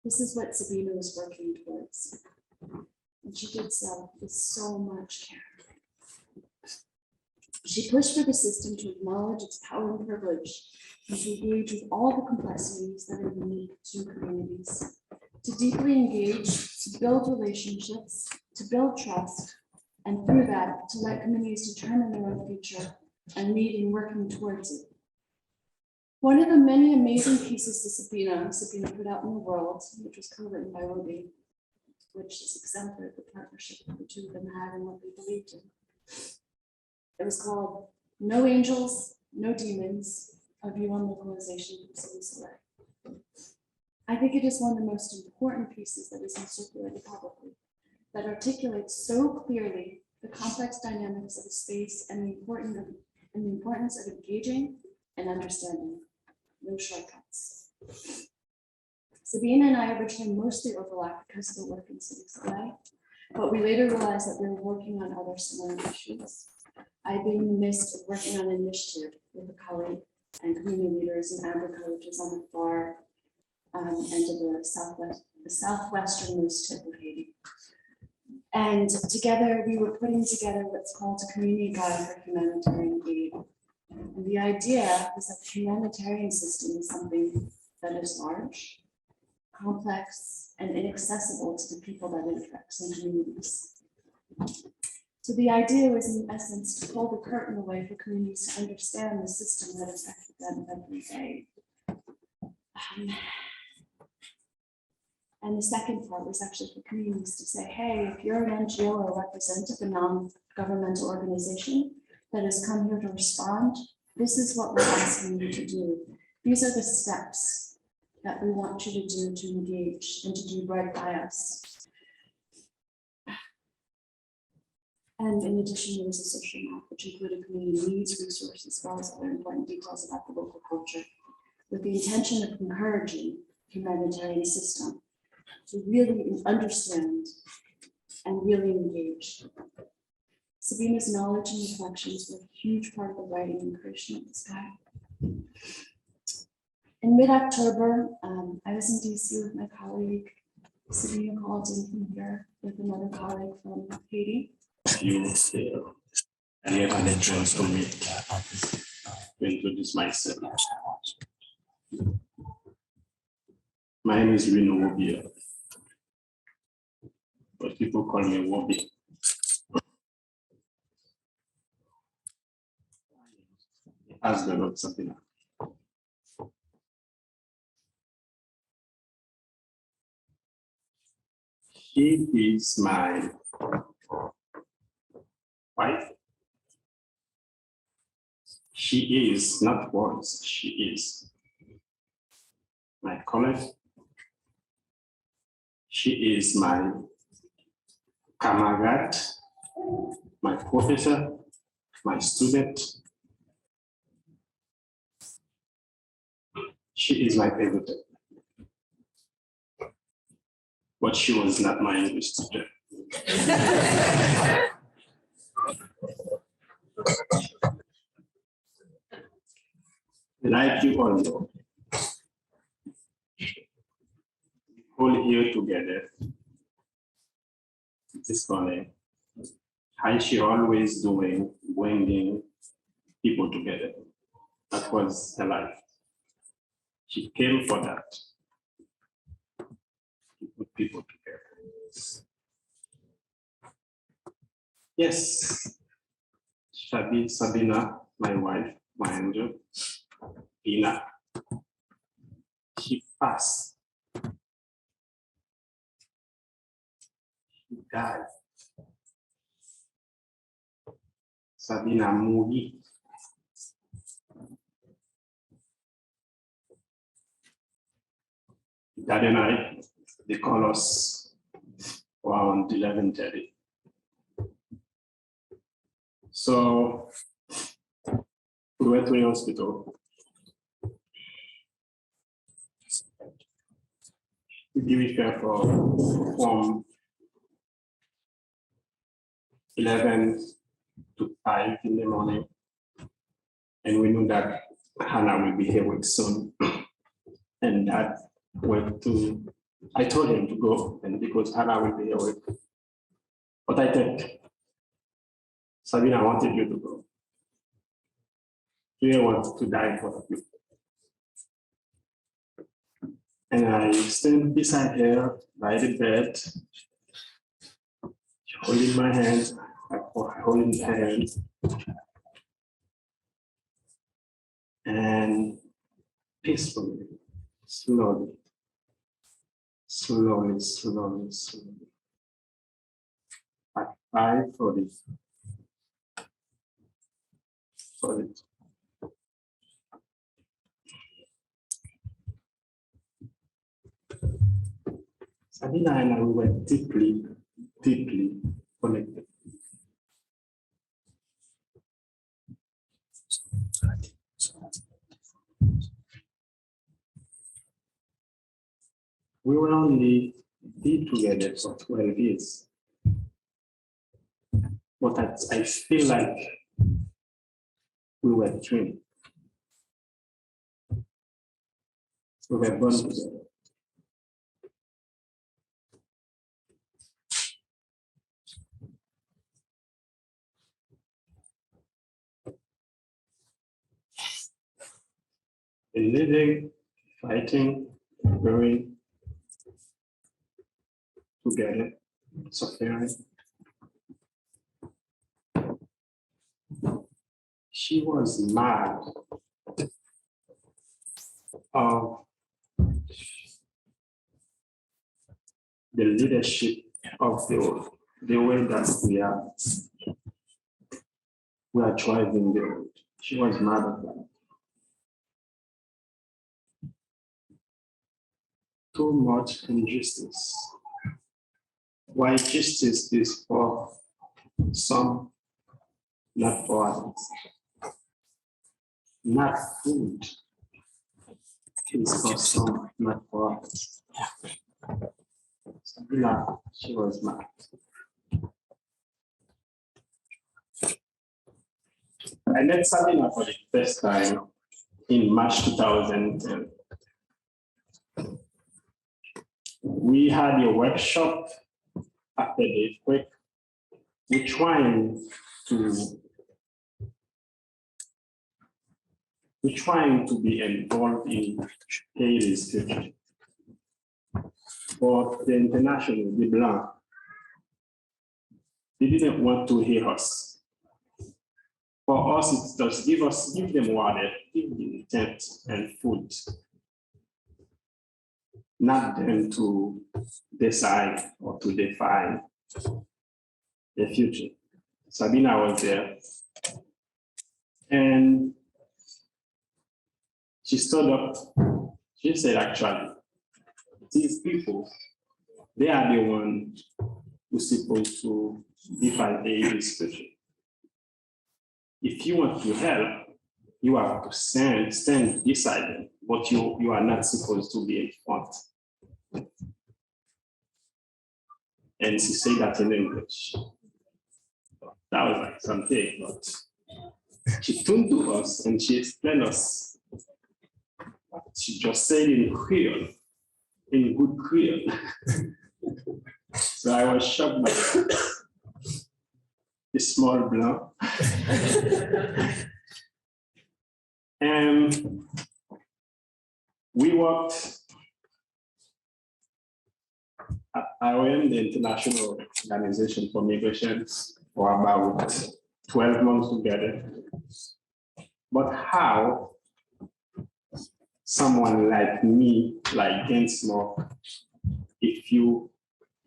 This is what Sabina was working towards. And she did so with so much care. She pushed for the system to acknowledge its power and privilege and to engage with all the complexities that are unique to communities, to deeply engage, to build relationships, to build trust, and through that, to let communities determine their own future and lead in working towards it. One of the many amazing pieces that Sabina put out in the world, which was co-written by Ruby, which is exemplary of the partnership that the two of them had and what they believed in. It was called No Angels, No Demons, A View on Localization from City Soleil. I think it is one of the most important pieces that is circulated publicly, that articulates so clearly the complex dynamics of the space and the importance of engaging and understanding. No shortcuts. Sabina and I originally mostly overlapped because of the work in CDA, but we later realized that we were working on other similar issues. I've been in the midst of working on an initiative with a colleague and community leaders in Africa, which is on the far end of the southwesternmost tip of Haiti. And together we were putting together what's called a community guide for humanitarian aid. And the idea is that the humanitarian system is something that is large, complex, and inaccessible to the people that it affects in communities. So the idea was, in essence, to pull the curtain away for communities to understand the system that affects them every day. And the second part was actually for communities to say, hey, if you're an NGO or representative, a non-governmental organization that has come here to respond, this is what we're asking you to do. These are the steps that we want you to do to engage and to do right by us. And in addition, there was a social map, which included community needs, resources, as well as other important details about the local culture, with the intention of encouraging the humanitarian system to really understand and really engage. Sabina's knowledge and reflections were a huge part of the writing and creation of this guide. In mid-October, I was in DC with my colleague, Sabina Carlson from here, with another colleague from Haiti. And yet an entrance for me to introduce myself. My name is Reno Robillard, but people call me Wobby. Husband of Sabina. She is my wife. She is, not was, she is my colleague. She is my camarade, my professor, my student. She is my everything. But she was not my English teacher. Like you all know, all here together this morning, how she always doing, bringing people together. That was her life. She came for that, to put people together. Yes, Sabina, my wife, my angel, Ina, she passed. She died. Sabina movie. That night, they call us around 11:30. So we went to the hospital. We be with her from 11 to 5 in the morning. And we knew that Hannah will be here with soon. And that went to, I told him to go, and because Hannah will be here with. But I think, Sabina wanted you to go. You want to die for you. And I stand beside her by the bed, holding my hand, holding her hand. And peacefully, slowly, slowly, slowly, slowly. At 5:40. Sabina and I were deeply, deeply connected. We will only be together for 12 years. But I feel like we were twins. We were born together. In living, fighting, growing together, suffering. She was mad of the leadership of the way that we are driving the road. She was mad at that. Too much injustice. Why justice is for some, not for others. Not food is for some, not for others. Sabina, she was mad. I met Sabina for the first time in March 2010. We had a workshop after the earthquake. We're trying to be involved in Haiti's future. But the international, the Blanc, they didn't want to hear us. For us, it's just give them water, give them tent and food. Not them to decide or to define the future. Sabina was there. And she stood up. She said, actually, these people, they are the ones who's supposed to define Haiti's future. If you want to help, you have to stand beside them, but you are not supposed to be in front. And she said that in English. That was like something, but she turned to us and she explained us. She just said in Creole, in good Creole. So I was shocked by the small Blanc. And we worked at IOM, the International Organization for Migrations, for about 12 months together. But how someone like me, like Gainsmore, if you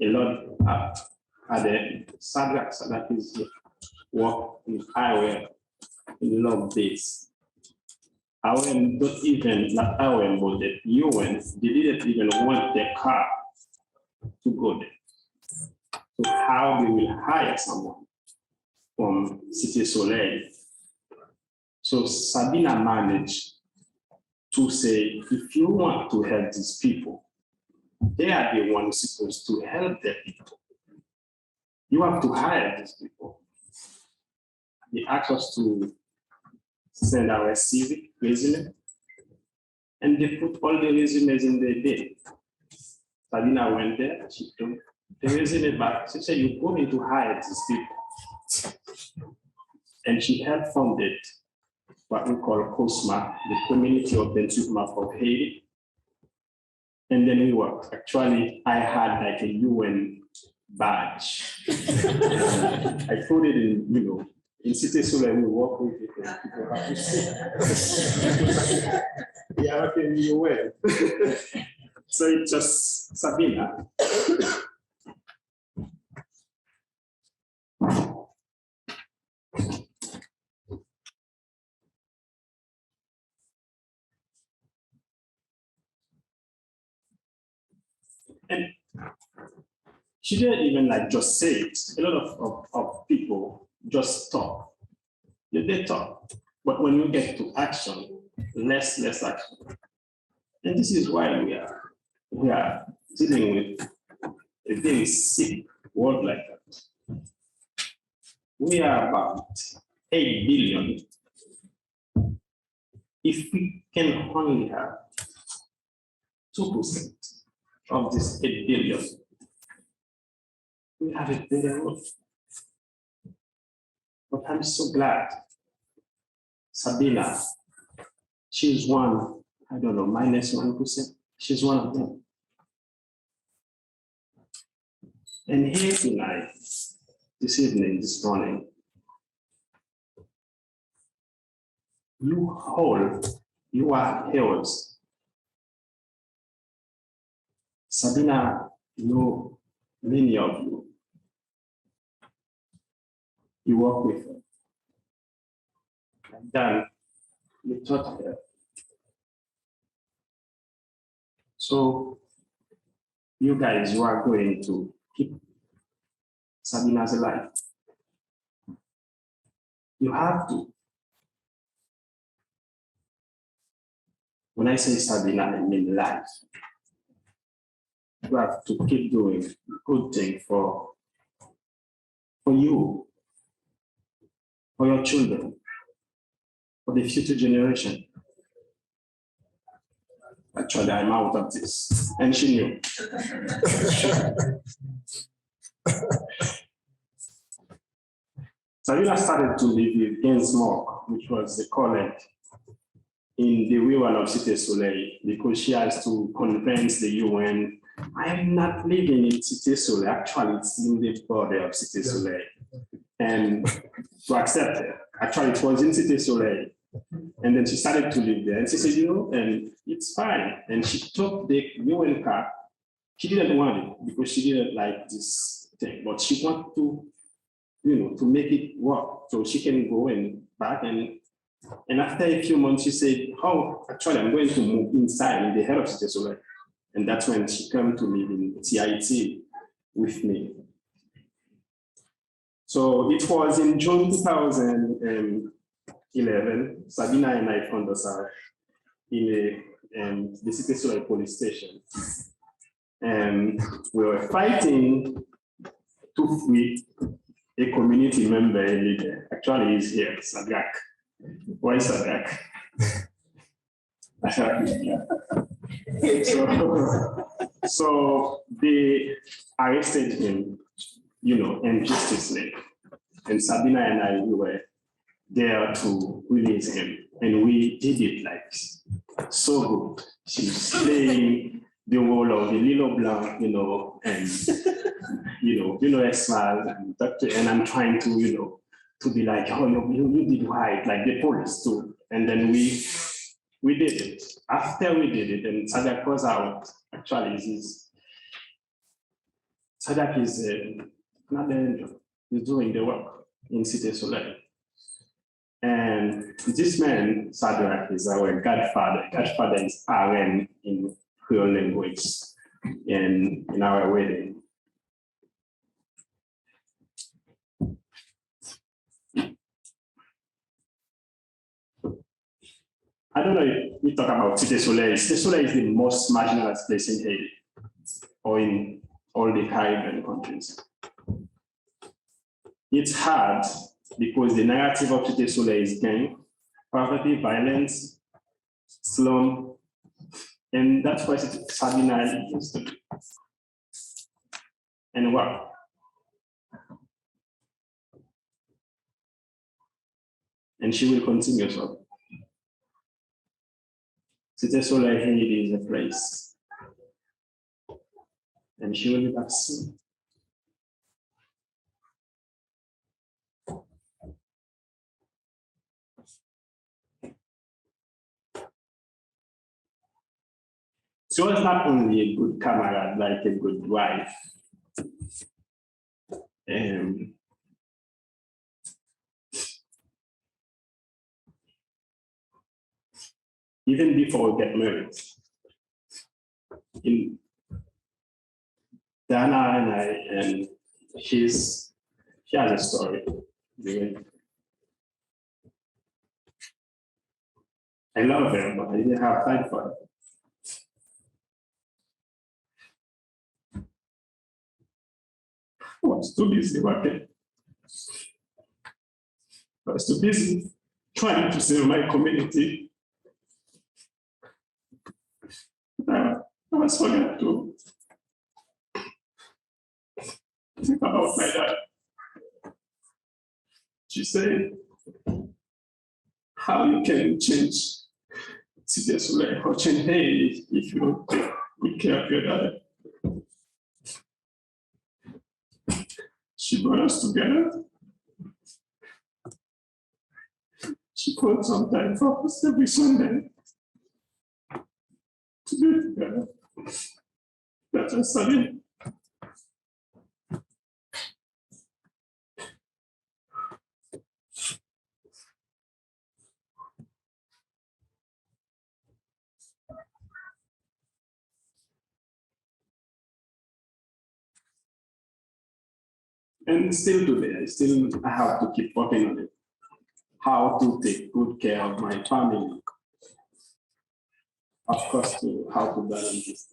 a lot at the Sadak is work in IOM in long days. IOM don't even, not IOM, but the UN, they didn't even want their car to go there. So how they will hire someone from Cité Soleil? So Sabina managed to say, if you want to help these people, they are the ones supposed to help their people. You have to hire these people. They asked us to send our CV resume, and they put all the resumes in the day. Sabina went there, she took the resume back. She said, you're going to hire these people. And she helped funded what we call COSMA, the Community Open Soup Map of Haiti. And then we worked. Actually, I had like a UN badge. I put it in, in Cité Soleil, we work with it. People have to see. Yeah, okay, you will. So it's just Sabina. And she didn't even like just say it. A lot of people just talk. They talk. But when you get to action, less action. And this is why we are dealing with a very sick world like that. We are about 8 billion. If we can only have 2% of this 8 billion, we have a better world. But I'm so glad Sabina, she's one, I don't know, minus 1%. She's one of them. And here tonight, this evening, this morning, you are heroes. Sabina, you, many of you, you work with her. And then you taught her. So you guys, you are going to keep Sabina's alive. You have to. When I say Sabina, I mean life. You have to keep doing good thing for you, for your children, for the future generation. Actually, I'm out of this, and she knew. Sabina started to live with Gainsmore, which was the college in the ruin of Cité Soleil, because she has to convince the UN, I am not living in Cité Soleil, actually it's in the border of Cité Soleil, and to accept her. Actually it was in Cité Soleil, and then she started to live there, and she said, you know, and it's fine, and she took the UN card. She didn't want it because she didn't like this thing, but she wanted to, you know, to make it work, so she can go and back. And after a few months, she said, oh, actually, I'm going to move inside in the head of Cité Soleil. And that's when she came to live in TIT with me. So it was in June 2011, Sabina and I found ourselves in the Cité Soleil police station. And we were fighting to free a community member, a leader. Actually, he's here, Sagak. Why Sagak? So they arrested him, you know, injustly. And Sabina and I, we were there to release him. And we did it like so good. She's playing the role of the Lilo Blanc, you know, and you know, I smile and I'm trying to, you know, to be like, oh, you did right, like the police too. And then we did it. After we did it, and Sadak was out. Actually, Sadak is not the angel. He's doing the work in Cité Soleil. And this man, Sadak, is our godfather. Godfather is RN in Creole language in our wedding. I don't know if we talk about Cité Soleil. Cité Soleil is the most marginalized place in Haiti or in all the Caribbean countries. It's hard because the narrative of Cité Soleil is gang, poverty, violence, slum, and that's why Sabina used to be. And what? And she will continue so. Cité Soleil Haiti is a place. And she will be back soon. She was not only a good comrade, like a good wife. Even before we get married, in Dana and I, and she has a story. I love her, but I didn't have time for her. I was too busy working. I was too busy trying to serve my community. I was forget to think about my dad. She said, how you can change CDA's life or change Haiti if you don't take good care of your dad. She brought us together. She put some time for us every Sunday to be together. That's a study. And still today, I have to keep working on it. How to take good care of my family. Of course, how to balance this.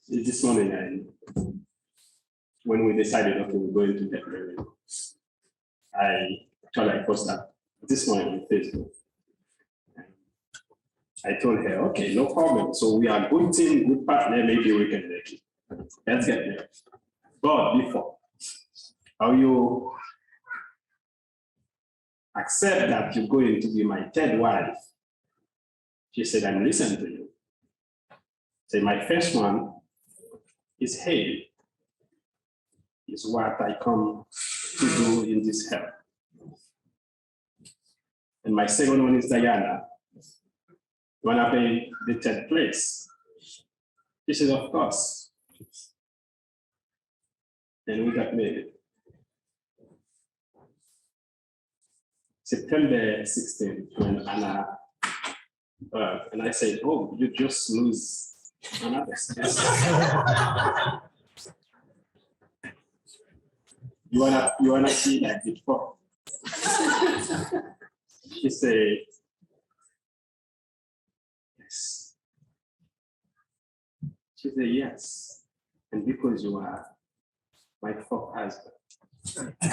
This morning, when we decided, okay, we're going to get married, I posted that this morning on Facebook. I told her, okay, no problem. So we are good team, good partner, maybe we can make it. Let's get there. But before, how you accept that you're going to be my third wife? She said, I'm listening to you. Say, my first one is Haiti. Is what I come to do in this help. And my second one is Diana. When I pay the third place, she said, of course. And we got married. September 16th, when Anna, and I said, oh, you just lose another space. You wanna see that before? She said, yes. She said, yes. And because you are my fourth husband. I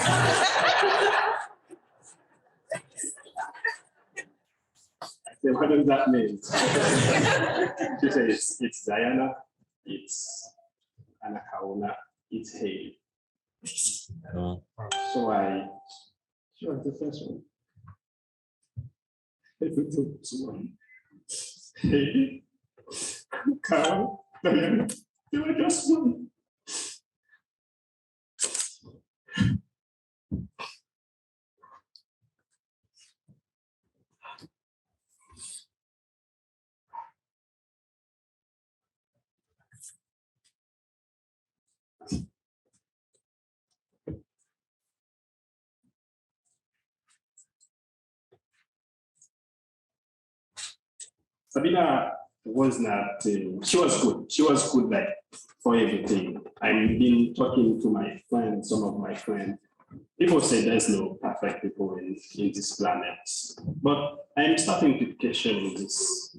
said, what does that mean? She says, it's Diana, it's Anna Kauna, it's Haiti. So she was the first one. Haiti, Carl, Diana, they were just one. Sabina was not, she was good. She was good like for everything. I've been talking to my friends, some of my friends. People say there's no perfect people in this planet. But I'm starting to question this.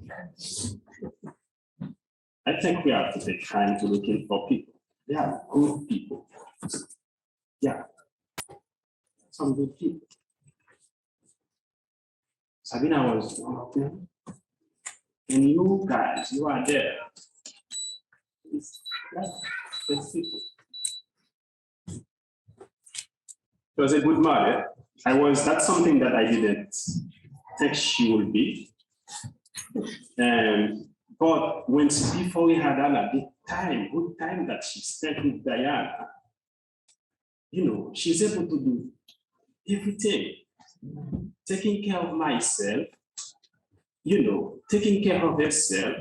I think we have to take time to looking for people. They are good people. Yeah. Some good people. Sabina was one of them. And you guys, you are there. It's people. It was a good mother. That's something that I didn't think she would be. But before we had Anna, good time that she spent with Diana, she's able to do everything. Taking care of myself, taking care of herself,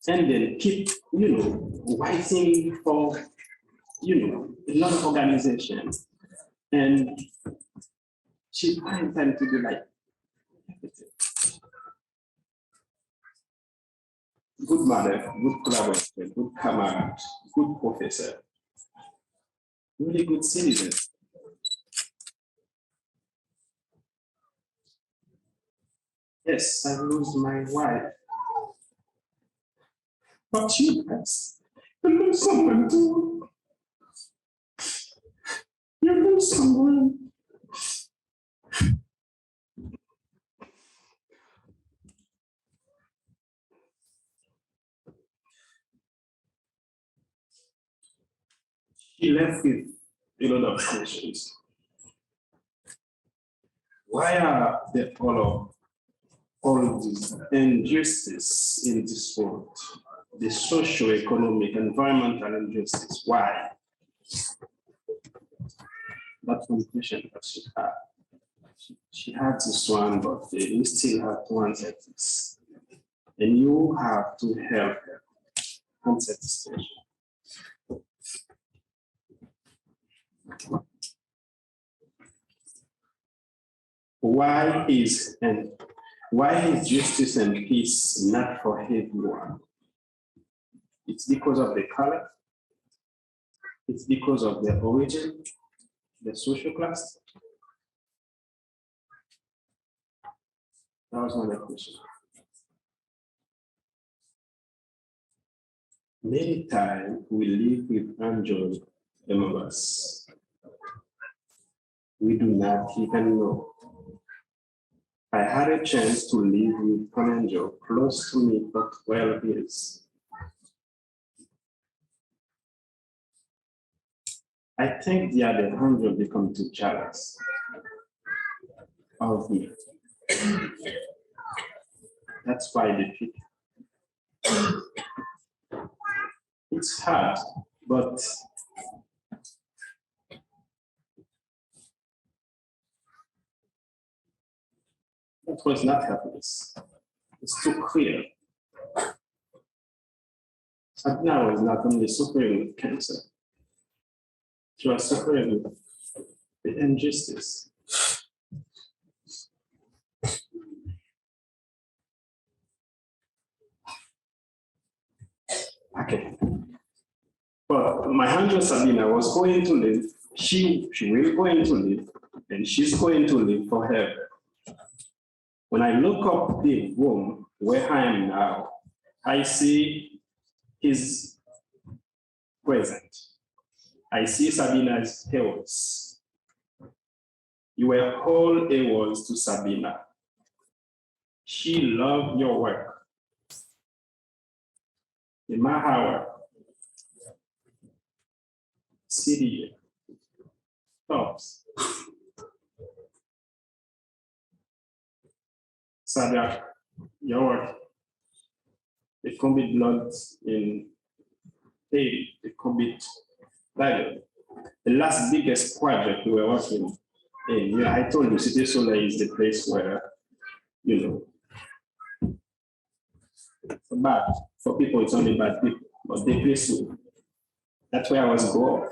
and then keep, writing for, a lot of organizations. And she finds time to do like everything. Good mother, good collaborator, good comrade, good professor, really good citizen. Yes, I lose my wife. But you guys, I lose someone too. You're going somewhere. He left with a lot of questions. Why are there all this injustice in this world? The socio-economic, environmental injustice, why? That's one question that she had. She had this one, but we still have to answer this. And you have to help her answer this question. Why is justice and peace not for everyone? It's because of the color. It's because of the origin, the social class. That was my question. Many times we live with angels among us. We do not even know. I had a chance to live with an angel close to me for 12 years. I think the other angel become too jealous of me. That's why they pick. It's hard, but that was not happiness. It's too clear. Sabina was not only suffering with cancer, she was suffering with the injustice. Okay. But my angel Sabina was going to live, she will going to live, and she's going to live forever. When I look up the room where I am now, I see his present. I see Sabina's heroes. You were all heroes to Sabina. She loved your work. The Mahawa, CDA, Tufts, Sada, your work. The commit blood in Haiti, the commit Bible. The last biggest project we were working in, I told you, Cité Soleil is the place where, it's bad. For people, it's only bad people, but the place, that's where I was going.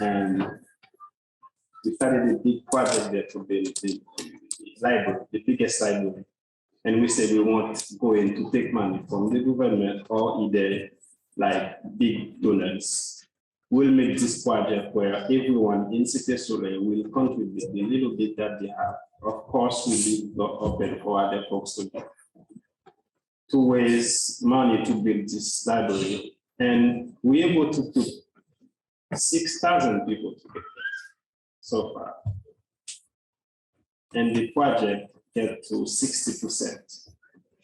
And we started a big project there to build the library, the biggest library. And we said we want going to take money from the government or either like big donors. We'll make this project where everyone in Cité Soleil will contribute the little bit that they have. Of course, we'll be open for other folks to raise money to build this library. And we're able to put 6,000 people together so far. And the project get to 60%,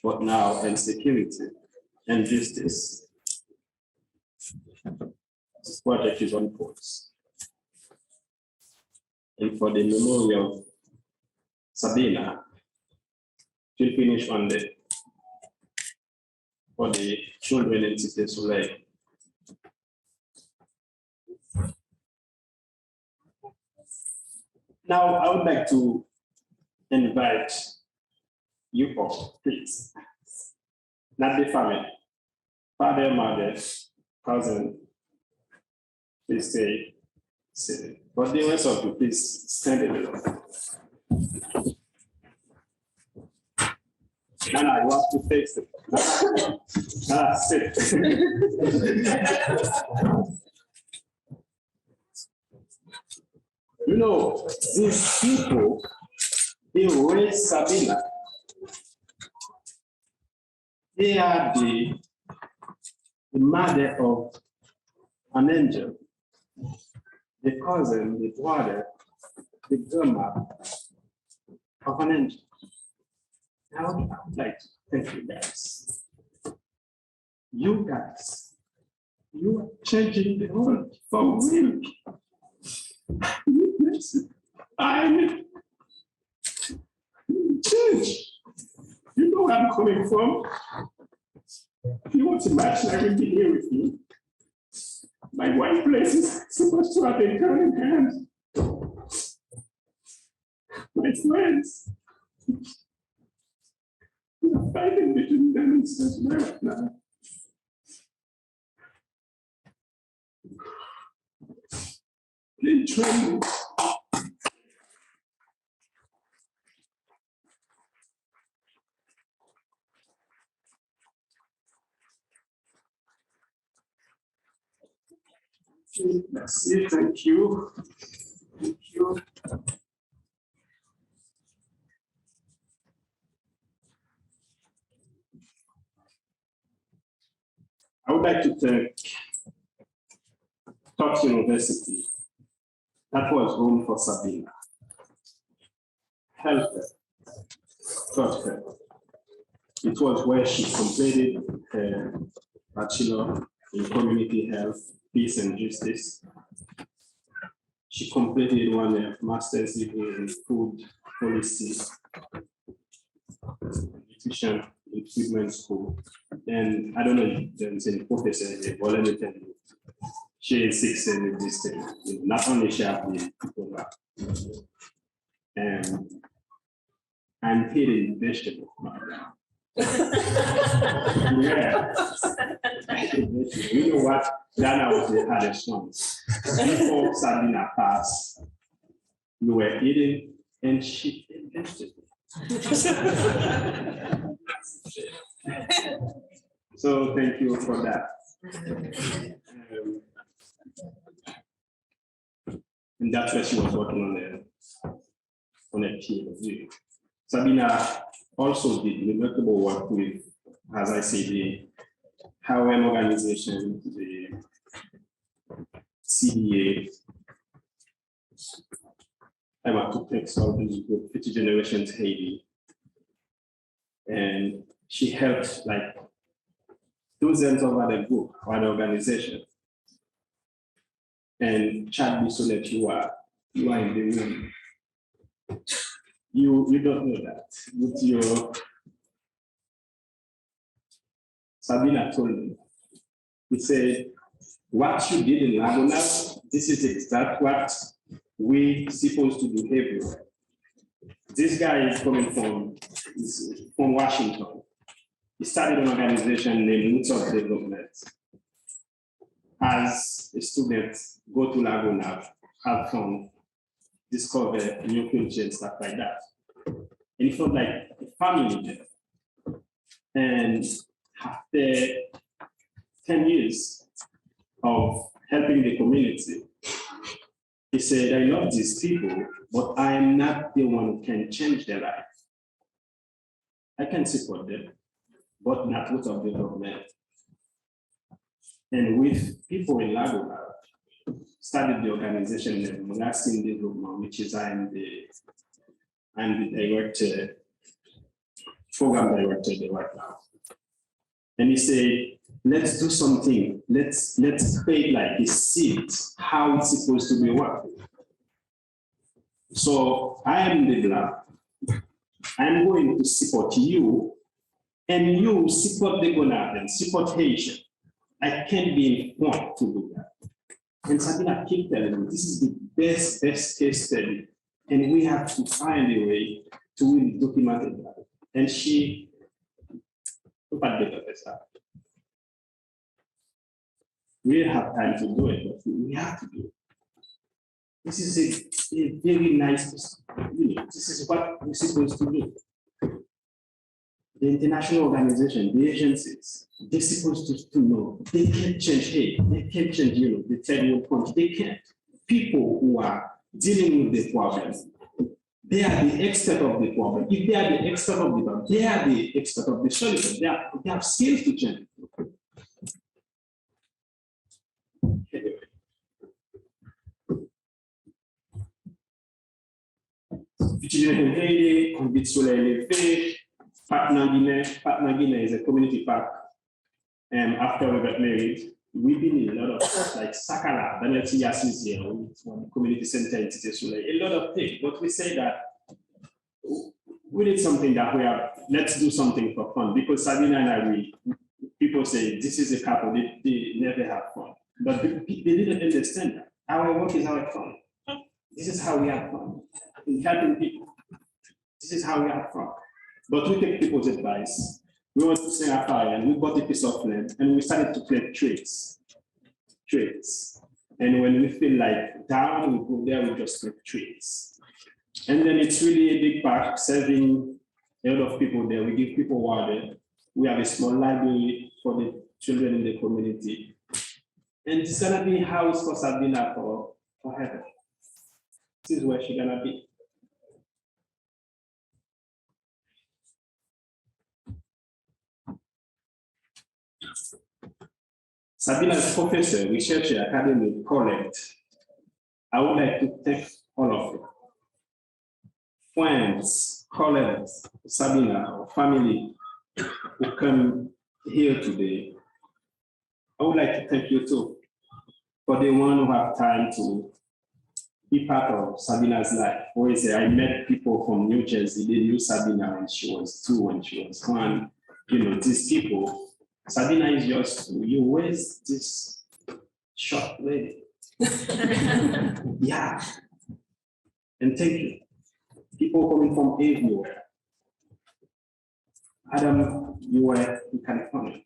but now insecurity and justice. This project is on pause. And for the memory of Sabina, she'll finish on for the children in Cité Soleil. Now, I would like to invite you all, please. Not the family, father, mother, cousin, please stay seated. But the rest of you, please stand a little. Nana, you have to face it. Nana, sit. You know, these people, they raised Sabina. They are the mother of an angel. the cousin, the brother, the grandma of an angel. I would like to thank you guys. You guys, you are changing the world for real. I change. You know where I'm coming from. If you want to match, I will be here with you. My wife place is supposed to have a gun in hand. My friends, we are fighting between them and such right now. Please train me. That's it. Thank you. Thank you. I would like to thank Tufts University. That was home for Sabina. Helped her, taught her. It was where she completed her bachelor in community health, peace and justice. She completed one master's degree in food policy, nutrition in Friedman School. And I don't know if there's any professor here, but let me tell you, she is 6 in this thing. Not only she has the diploma, and I'm eating vegetables right now. Yeah. You know what? Ghana was the hardest one. Before Sabina passed, we were eating and she ate vegetables. So thank you for that. And that's where she was working on a Ph.D. Sabina also did remarkable work with, as I say, the Haitian organization, the CDA. I want to thank all these group, 50 Generations Haiti. And she helped like dozens of other groups, other organizations. And Chad Bisonet, you are in the room. You don't know that. With your Sabina told me. He said, what you did in Laguna, this is exactly what we supposed to do everywhere. This guy is coming from Washington. He started an organization named Roots of Development. As a student, go to Laguna, have fun, discover new culture and stuff like that. And it felt like a family there. And after 10 years of helping the community, he said, I love these people, but I am not the one who can change their life. I can support them, but not Roots of Development. And with people in Laguna, started the organization named Lasting Development, which is I'm the director, program director there right now. And he said, let's do something. Let's pay like a seed, how it's supposed to be working. So I am the black. I'm going to support you, and you support the Ghana and support Haitian. I can't be informed to do that. And Sabina kept telling me, this is the best case study, and we have to find a way to really document that. And she, we don't have time to do it, but we have to do it. This is a very nice, this is what we're supposed to do. The international organization, the agencies, they're supposed to know they can't change Haiti, they can't change the third world country, they can't. People who are dealing with the problem, they are the expert of the problem. If they are the expert of the problem, they are the expert of the solution. They have skills to change. étudiants in Haiti, on vit soleil levé, Partner Guinea is a community park. And after we got married, we've been in a lot of stuff like Sakala, Daniel Tias here, one community center in Tite Soleil, a lot of things. But we say that we need something that we have, let's do something for fun. Because Sabina and I, people say this is a couple, they never have fun. But they didn't understand that. Our work is our fun. This is how we have fun. In helping people, this is how we have fun. But we take people's advice. We want to sing a fire, and we bought a piece of land, and we started to play tricks. And when we feel like down, we go there, we just play tricks. And then it's really a big park, serving a lot of people there. We give people water. We have a small library for the children in the community. And it's gonna be a house for Sabina forever. This is where she's gonna be. Sabina's professor, researcher, academy, collect. I would like to thank all of you. Friends, colleagues, Sabina, our family who come here today. I would like to thank you too for the one who have time to be part of Sabina's life. Always say, I met people from New Jersey, they knew Sabina when she was 2, when she was 1. You know, these people, Sabina is yours too. You always this short lady. Yeah. And thank you. People coming from everywhere. Adam, you were in California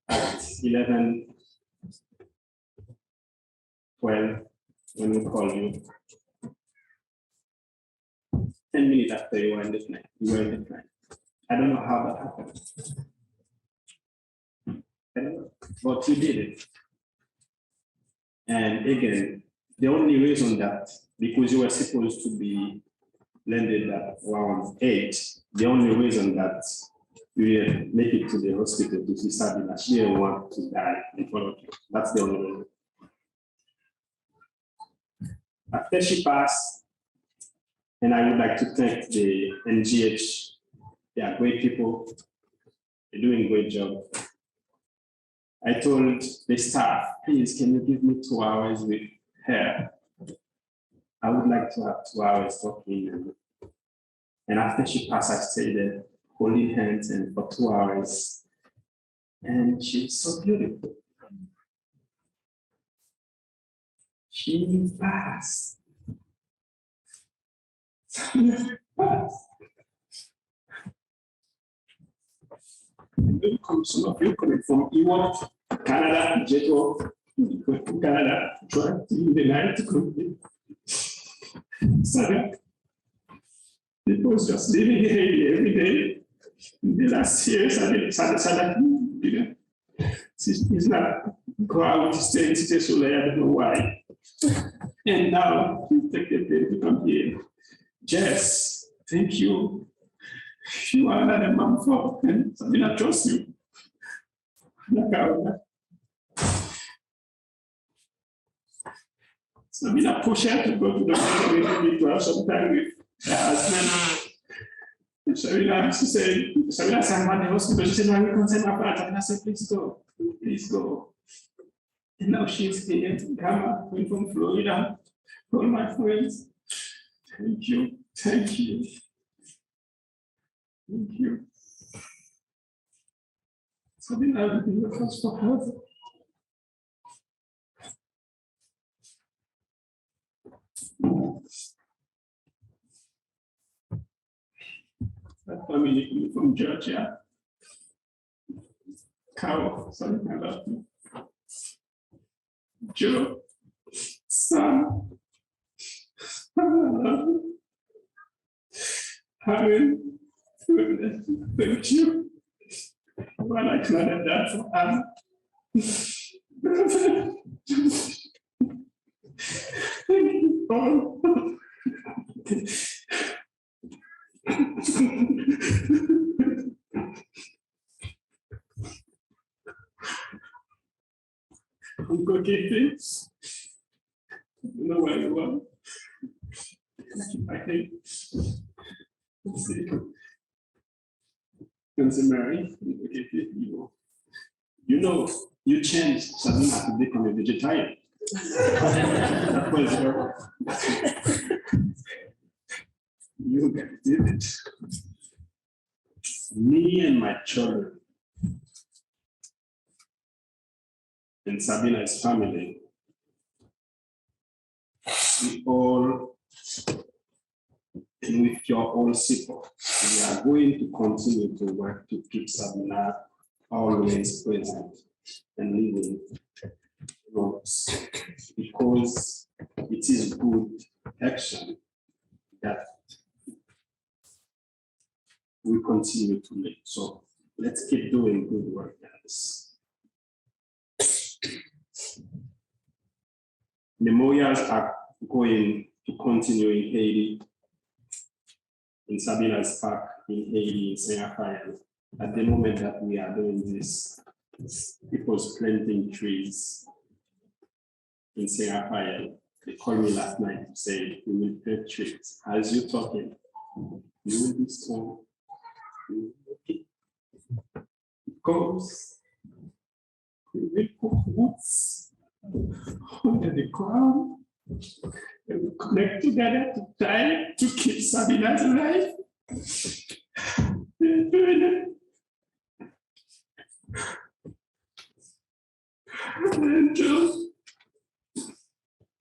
at 11, 12, when we called you. 10 minutes after you were in the plane. You were in the plane. I don't know how that happened. I don't know, but you did it. And again, the only reason that, because you were supposed to be landed at around 8, the only reason that you didn't make it to the hospital to see Sabina, she didn't want to die in front of you. That's the only reason. After she passed, and I would like to thank the NGH. They are great people. They're doing a great job. I told the staff, please, can you give me 2 hours with her? I would like to have 2 hours talking. And after she passed, I stayed there holding hands and for 2 hours. And she's so beautiful. She passed. She passed. Some of you coming from Europe, Canada, Jeto, Canada, trying to in the night to come here. So people was just living here every day. In the last years, I didn't, it's not go out to stay in Tite Soleil, I don't know why. And now, take the day to come here. Jess, thank you. You are another mom for, and Sabina trust you. Sabina push her to go to the hospital to have some time with her husband. Sabina, she said, Sabina said, I'm at the hospital. She said, no, I will consent my part. Sabina said, please go, please go. And now she's here in Ghana, going from Florida. All my friends, thank you, thank you. Thank you. Sabina, I will be the first for her. That family from Georgia. Carol, Sabina, I love you. Joe, Sam, I love you. Harry, thank you. Well, I cannot that for Anna. Thank you, Paul. Uncle Kitty, you know where you are. I think. Let's see. Council Mary, you changed Sabina to become a vegetarian. That was her. You guys did it. Me and my children and Sabina's family, we all, and with your all support, we are going to continue to work to keep Sabina always present and living roles, because it is good action that we continue to make. So let's keep doing good work, guys. Memorials are going to continue in Haiti, in Sabina's Park in Haiti, in Saint Raphael. At the moment that we are doing this, people's planting trees in Saint Raphael. They called me last night to say, we will plant trees. As you're talking, you will be strong. Because we will put roots under the ground and we connect together to try to keep Sabina's life. And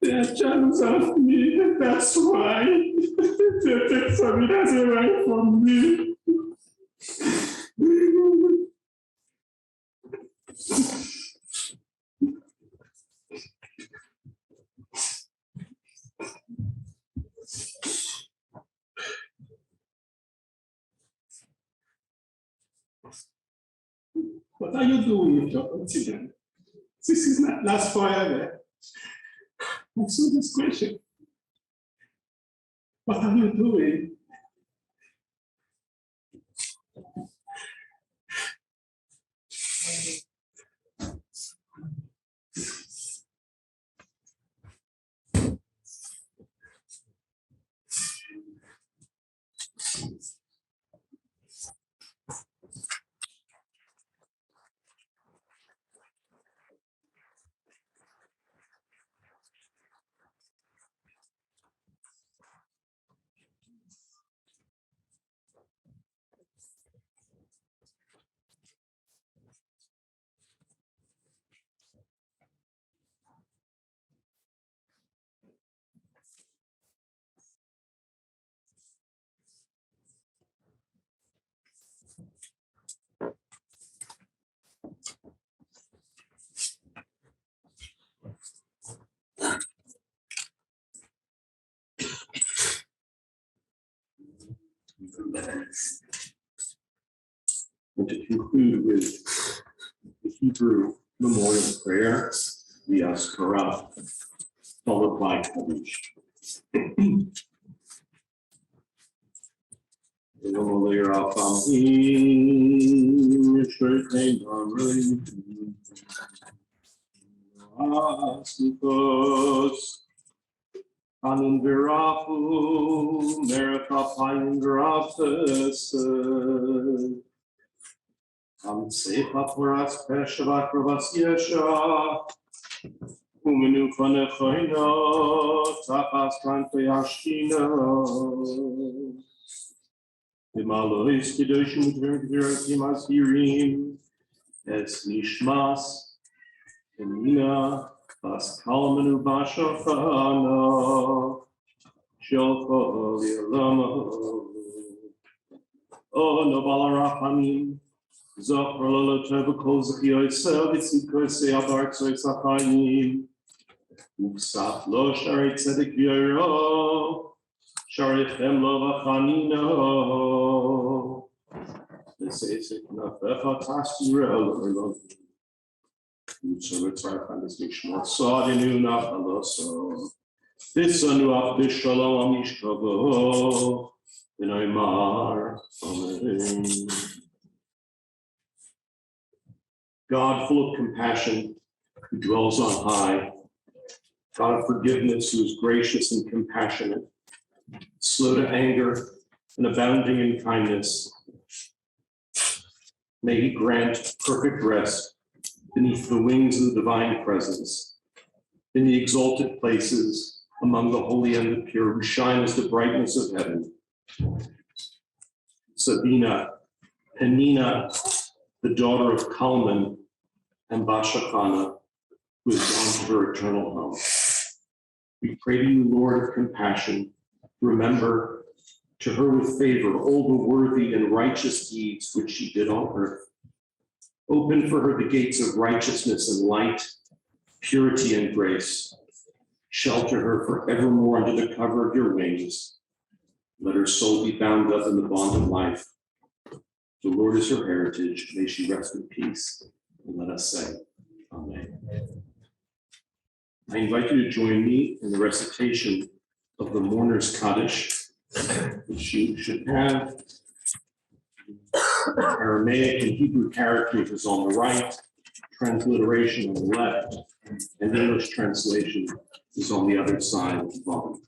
their channels of me, and that's why they take Sabina's away from me. What are you doing with your continent? This is not last forever. Answer this question. What are you doing? And to conclude with the Hebrew memorial prayer, the Askarah, followed by Kaddish. Anun virafu, merakapayin grafes. Am sepa poras peshavak ravas yesha. Umenu fanechoino, tapas kanto yashkino. Imalois kidoshim dvergviratim ashirim. Es nishmas. Emina. As Kalmanu Bashafana Shelko Lama O Nobalarapani Zokrolo Trebukozaki Selvitsi Se Abartso Sakayim Uksat Lo Sharit Sedik Yero Sharichem Lo Vachanino This is it Nafecha Tastirel so it's our kind of speech. So I knew not a so this a new up this shalom amishkavo in Aymar. Amen. God full of compassion, who dwells on high, God of forgiveness, who is gracious and compassionate, slow to anger, and abounding in kindness. May he grant perfect rest beneath the wings of the divine presence, in the exalted places among the holy and the pure, who shine as the brightness of heaven. Sabina, Penina, the daughter of Kalman, and Bashakana, who has gone to her eternal home. We pray to you, Lord of compassion, remember to her with favor all the worthy and righteous deeds which she did on earth. Open for her the gates of righteousness and light, purity and grace. Shelter her forevermore under the cover of your wings. Let her soul be bound up in the bond of life. The Lord is her heritage. May she rest in peace. And let us say, Amen. I invite you to join me in the recitation of the Mourner's Kaddish, which you should have. Aramaic and Hebrew characters is on the right, transliteration on the left, and English translation is on the other side of the volume.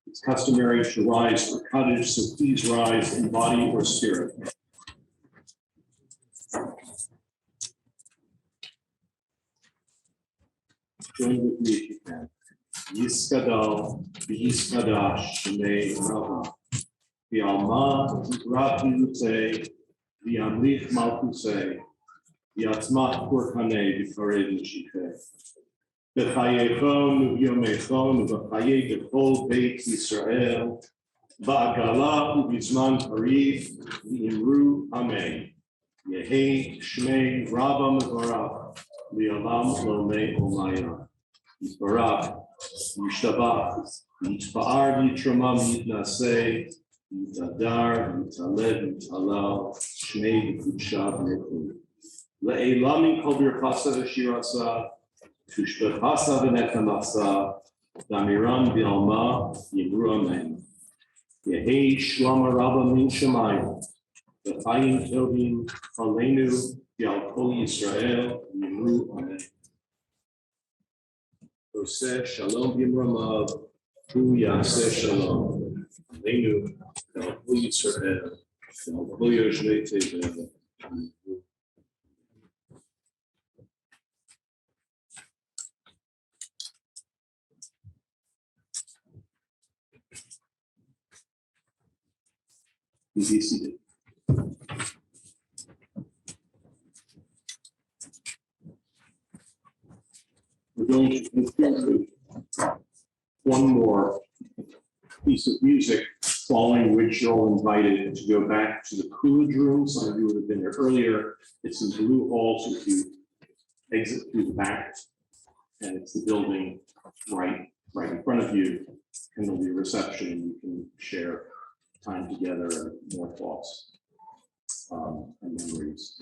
It's customary to rise for Kaddish, so please rise in body or spirit. Join with me if you can. Yiskadal, Yiskadash, Shemei Raha, V'alma, Rapilute, V'amlich Malkuse, V'atzmat Kurkane, V'fared Nishike. V'chayechon, V'yomechon, V'chaye B'chol Beit Yisrael, V'agala, V'zman Parif, V'imru, Amen. Yehi, Shmei, Rabba Mevarach, V'alam Lomei Omaya. Yisbarach, Yishtabach, Yitfa'ar, Yitrama, Yitnaseh, Yitadar, Yitaled, Yitalal, Shmei, Yikudshav, Yekun. Le'elami kol birchasa v'shirasa, Tushbechasa v'nechamasa, Damiran v'alma, Yibru Amen. Yehi Shlama Rabba min Shemayim, V'chayim Tovim, Aleinu, V'al Kol Yisrael, Yibru Amen. Oseh Shalom B'Imramav, Hu Yaseh Shalom, Aleinu, V'al Kol Yisrael, V'al Kol Yoshvei Tevel. Please be seated. We're going to conclude one more piece of music, following which you're all invited to go back to the Coolidge room. Some of you would have been there earlier. It's in Blue Hall, so if you exit through the back, and it's the building right in front of you, and there'll be a reception, and you can share time together and more thoughts and memories.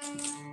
you.